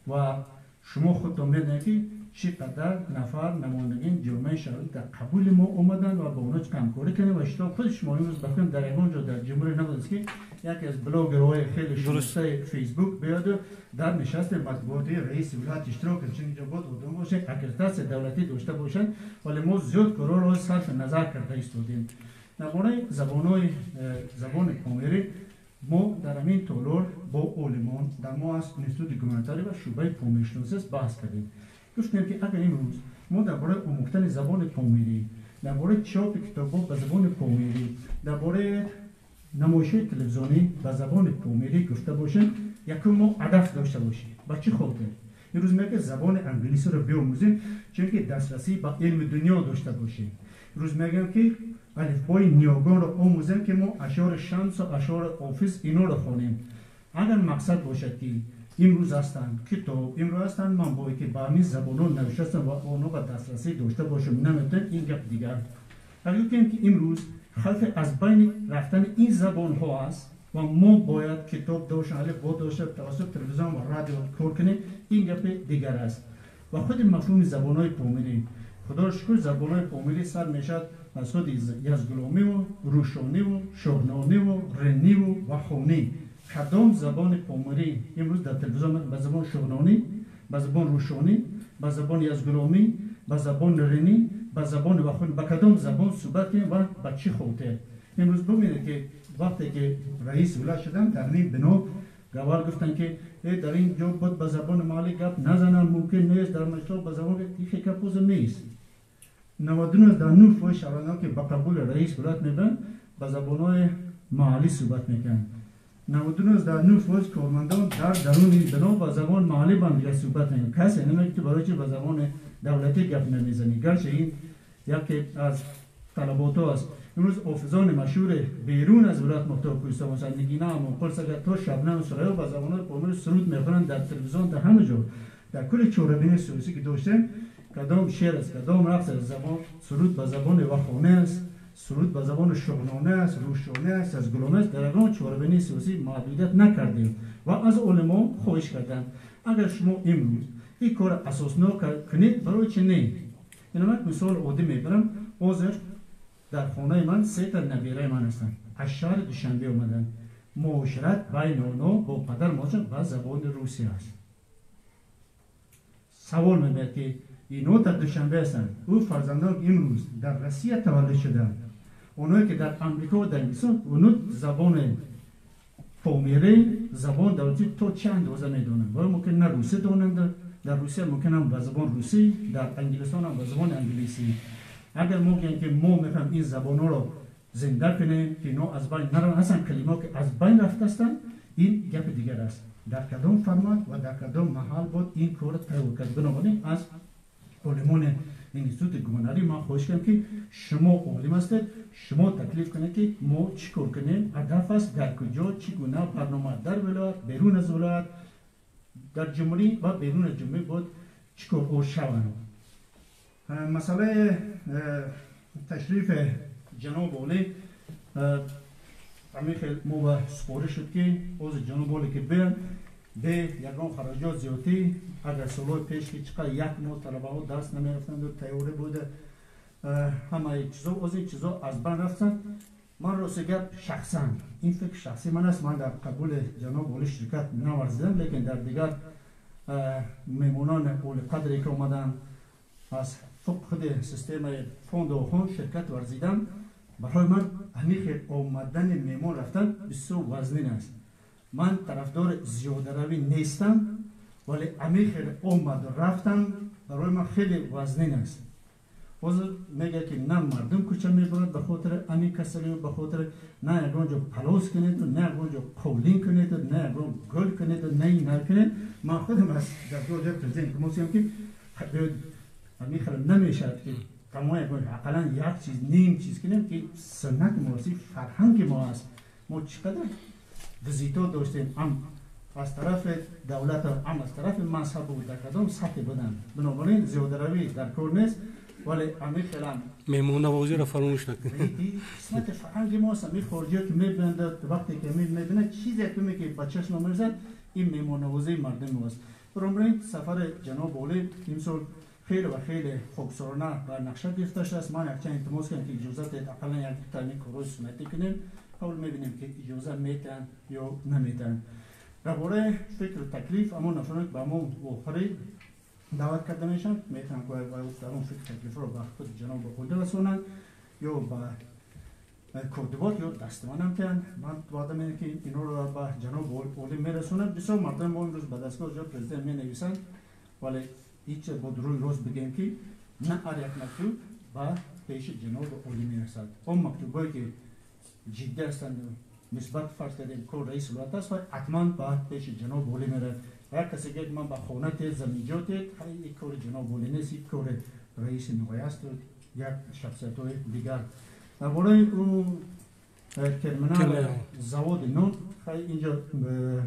و شما خودتون میدونید که چقدر نفر نمایندگان جامعه شهروندی در قبول ما اومدن و با اونا همکاری کنیم و اشتراک خود شما امروز بخوام در اینجا در جمهوری نبود که یکی از بلاگرهای خیلی شناخته فیسبوک بیاد در نشست مطبوعاتی رئیس ولایت اشتراک کنه، چون اینجا بود آدم باشه اکریدیتاسیون دولتی داشته باشن، ولی ما زیاد کارا رو صرف نظر کرده ایستادیم. درباره زبان پامیری ما در همین تالار با علمان در ما از انستیتوت گومنتاری و شعبه پامیرشناسی بحث کردیم. گفتیم که اگر امروز ما درباره آموختن زبان پامیری، درباره چاپ کتاب‌ها به زبان پامیری، درباره نمایش‌های تلویزیونی به زبان پامیری گفته باشیم، یکی ما هدف داشته باشیم. با چه خاطر؟ امروز میگه زبان انگلیسی رو بیاموزیم چون که دسترسی به علم دنیا داشته باشیم. امروز میگم که الفبای نیاگان رو آموزیم که ما اشعار شمس و اشعار حافظ اینا رو خوانیم. اگر مقصد باشد که امروز هستند کتاب، امروز هستند منبعی که با همین زبان‌ها نوشته هستند و آنها به دسترسی داشته باشیم نمیتونیم، این گپ دیگر. اگر بگیم که امروز خلف از بین رفتن این زبان‌ها است و ما باید کتاب داشتن، الفبا داشته توسط تلویزیون و رادیو کار کنیم، این گپ دیگر است. و خود مفهوم زبان‌های پامیری، خدا را شکر زبان‌های پامیری سر میشد از خود یزگلامی و روشانی و شاهنامه و رنی و خونی. کدام زبان پامیری امروز در تلویزیون به زبان شاهنامه، به زبان روشانی، به زبان یزگلامی، به زبان رنی، به زبان و خونی، به کدام زبان صحبت کنیم و به چه خاطر؟ امروز ببینید که وقتی که رئیس ولایت شدم در این بنا گوار گفتن که در این جا بود به زبان محلی گپ نزنن، ممکن نیست در مجلس به زبان دیگه گپ نیست. 99% شهروندان که با قبول رئیس ولایت میبرن به زبان‌های محلی صحبت میکنن. 99% کارمندان در درون این بنا با زبان محلی با هم صحبت میکنن. کسی نمیگه که برای چی به زبان دولتی گپ نمیزنی. گرچه این یکی از طلبات است. امروز حافظان مشهور بیرون از ولایت محتوای کوهستان مثلا نگینا و پرسگا تو شبنم سرایو با زبان‌های پامیری سرود میخونن در تلویزیون در همه جا. در کل چهاربینی سیاسی که داشتیم کدام شعر است، کدام رقص است، زبان سرود به زبان وخانه است، سرود به زبان شاهنامه است، روشانه است، از گلامه است. در اون چهاربینی سیاسی محدودیت نکردیم و از علما خواهش کردن اگر شما امروز این کار اساسنامه کنید برای چه نه؟ اینا من مثال عادی میبرم. حاضر در خانه من 3 تا نبیره من هستن، از شهر دوشنبه اومدن. معاشرت بین اونا با پدر مادرشون به زبان روسی است. سوال میبرد که اینا در دوشنبه هستند، او فرزندان امروز در روسیه تولد شدند، اونایی که در امریکا و در انگلستان اونو زبان پامیری زبان دولتی تو چند اندازه میدونن، ولی ممکن نه روسی دونند در روسیه ممکن هم به زبان روسی، در انگلستان هم به زبان انگلیسی. اگر ممکن که ما میخوایم این زبان رو زنده کنیم که اینا از بین نرن، اصلا کلمات که از بین رفته هستند، این گپ دیگر است. در کدام فرمان و در کدام محل بود این کار طی کرد. بنابراین از علمان انستیتوت گمانری ما خواهش کنیم که شما عالم هستید، شما تکلیف کنید که ما چی کار کنیم، هدف است در کجا چگونه برنامه در ولایت، بیرون از ولایت، در جمهوری و بیرون از جمهوری بود چیکار او شوند. مسئله تشریف جناب والی همین خیلی ما به سپارش شد که از جناب والی که بیان به یکان خراجات زیادی اگر سالهای پیش که چقدر یک ماه طلبه ها درس نمیرفتند و تیوری بوده همه چیزا از این چیزا از بین رفتن. من راست گپ شخصا این فکر شخصی من است، من در قبول جناب والی شرکت نورزیدم، لیکن در دیگر میمونان اول قدری که اومدن از خود سیستم فوند و خون شرکت ورزیدم. برای من همیشه آمدن میمون رفتن بسیار وزنین است. من طرفدار زیاده روی نیستم، ولی همیشه آمد و رفتن برای من خیلی وزنین است. باز میگه که نه مردم کوچه میبرد به خاطر امی کسلی و به خاطر نه یکانجا پلاس کنید و نه یکانجا قولین کنید و نه یکان گل کنید و نه این کنید. من خودم از در دو جای پرزیدنت که موسیم که همیشه نمیشد که تمام اقلا یک چیز نیم چیز کنیم که سنت موسی فرهنگ ما است. ما چقدر ویزیتا داشتیم هم از طرف دولت هم از طرف مذهب و در کدام سطح بودن. بنابراین زیاده روی در کار نیست، ولی همی خیلی میمون نوازی را فراموش نکنید. قسمت فرهنگ ما است. همی خارجی که میبینند وقتی که میبینند چیزی که به چشم میرسد این میمون نوازی مردم ما است. بنابراین سفر جناب والی امسال خیلی و خیلی خوبسارانه و نقشه گرفته شده است. من یک چند التماس کنم که اجازه دهید اقلا یک ترمین کارهای سنتی کنیم، اول میبینیم که اجازه میتن یا نمیتن. درباره فکر و تکلیف اما نفرات به ما آخری دعوت کرده میشن، میتن که در اون فکر تکلیف رو به خود جناب خود رسونن یا به کودبات یا دستمان هم کن. من وعده میدم که اینا رو به جناب والی میرسونن. بسیار مردم ما امروز به دستگاه جا پرزیدنت می نویسن، ولی هیچ بود روی روز بگیم که نه هر یک مکتوب به پیش جناب والی میرسد. اون مکتوبایی که جدی هستند نسبت فرض کردیم کار رئیس ولایت است و حتما باید پیش جناب والی میره. و یک کسی که من به خانه زمینجات این کار جناب والی نیست، این کار رئیس نقایه است و یک شخصیت های دیگر. درباره اون ترمینال زواد نون خیلی اینجا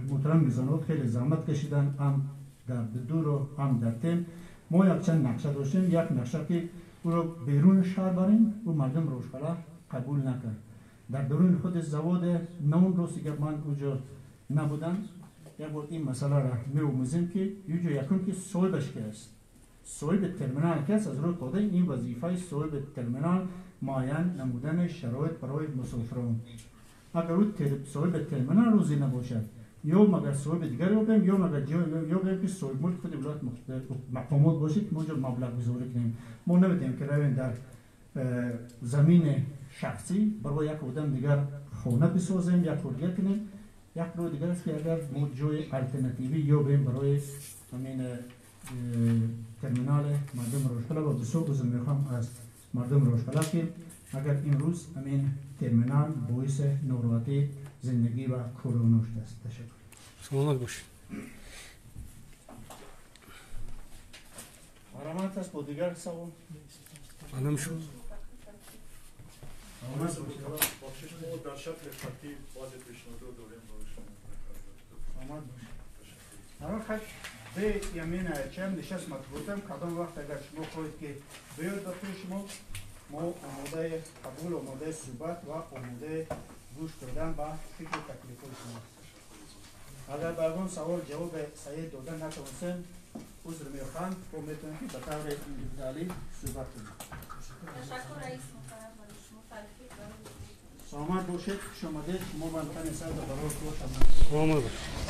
محترم میزانات خیلی زحمت کشیدن، هم در دور و هم در تیم. ما یک چند نقشه داشتیم، یک نقشه که او رو بیرون شهر بریم و مردم روشپلا قبول نکرد. در درون خود زواد نون روستی که من اونجا نبودم یک بار این مسئله را می‌آموزیم که یوجا یکم که صاحبش که است، صاحب ترمینال که است، از روی قاعده این وظیفه صاحب ترمینال معین نمودن شرایط برای مسافران. اگر او صاحب ترمینال روزی نباشد یا مگر صاحب دیگری رو بیم یا مگر یا بیم که صاحب ملک خود ولایت مقامات باشید ما اونجا مبلغ گذاری کنیم. ما نمی‌دونیم که رویم در زمین شخصی برای یک آدم دیگر خانه بسازیم یا کار دیگر کنیم. یک رو دیگر است که اگر ما جای الटरनेटिवی یا بریم برای همین ترمینال مردم روشپلا و بسیار بزرگ میخوام از مردم روشپلا که اگر این روز همین ترمینال باعث ناراحتی زندگی و کار اونها شده است. تشکر. سلامت باشید. مرامت است با دیگر سوال؟ الان شد. بخشش ما در شکل خطی بعض پیشنهاد رو داریم برای شما. آمد باشه. خیلی به یمین چند نشست مطبوعتم کدام وقت اگر شما خواهید که بیاید به پیش ما آماده قبول، آماده صحبت و آماده گوش دادن به فکر و تکلیف شما. اگر به اون سوال جواب صحیح دادن نتوانستیم عذر میخواهم و میتونیم که به طور اندیویدوالی صحبت کنیم. تشکر رئیس محترم برای شما تلفیق سلامت باشید. شما دید شما منطقه سر برای باشم. سلامت باشید.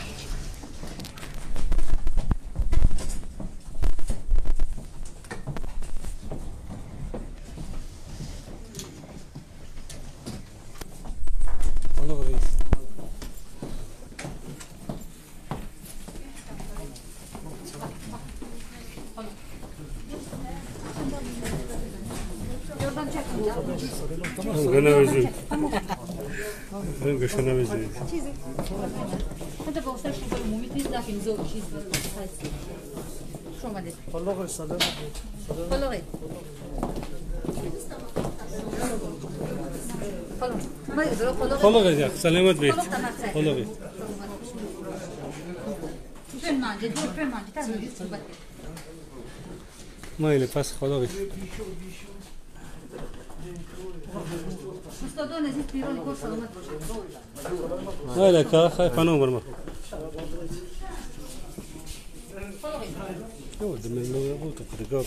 گناویزی گناویزی چیزی خدا با اصلا شما مومی نیست داخل زور چیز شما دید خلاق سلام خلاقی خلاق سلامت بید خلاقی مایل پس خلاقی استادان عزیز پیرانی کار سلامت باشه مایل که خیلی پناه برما خلاقی دمه بود تو خدگاه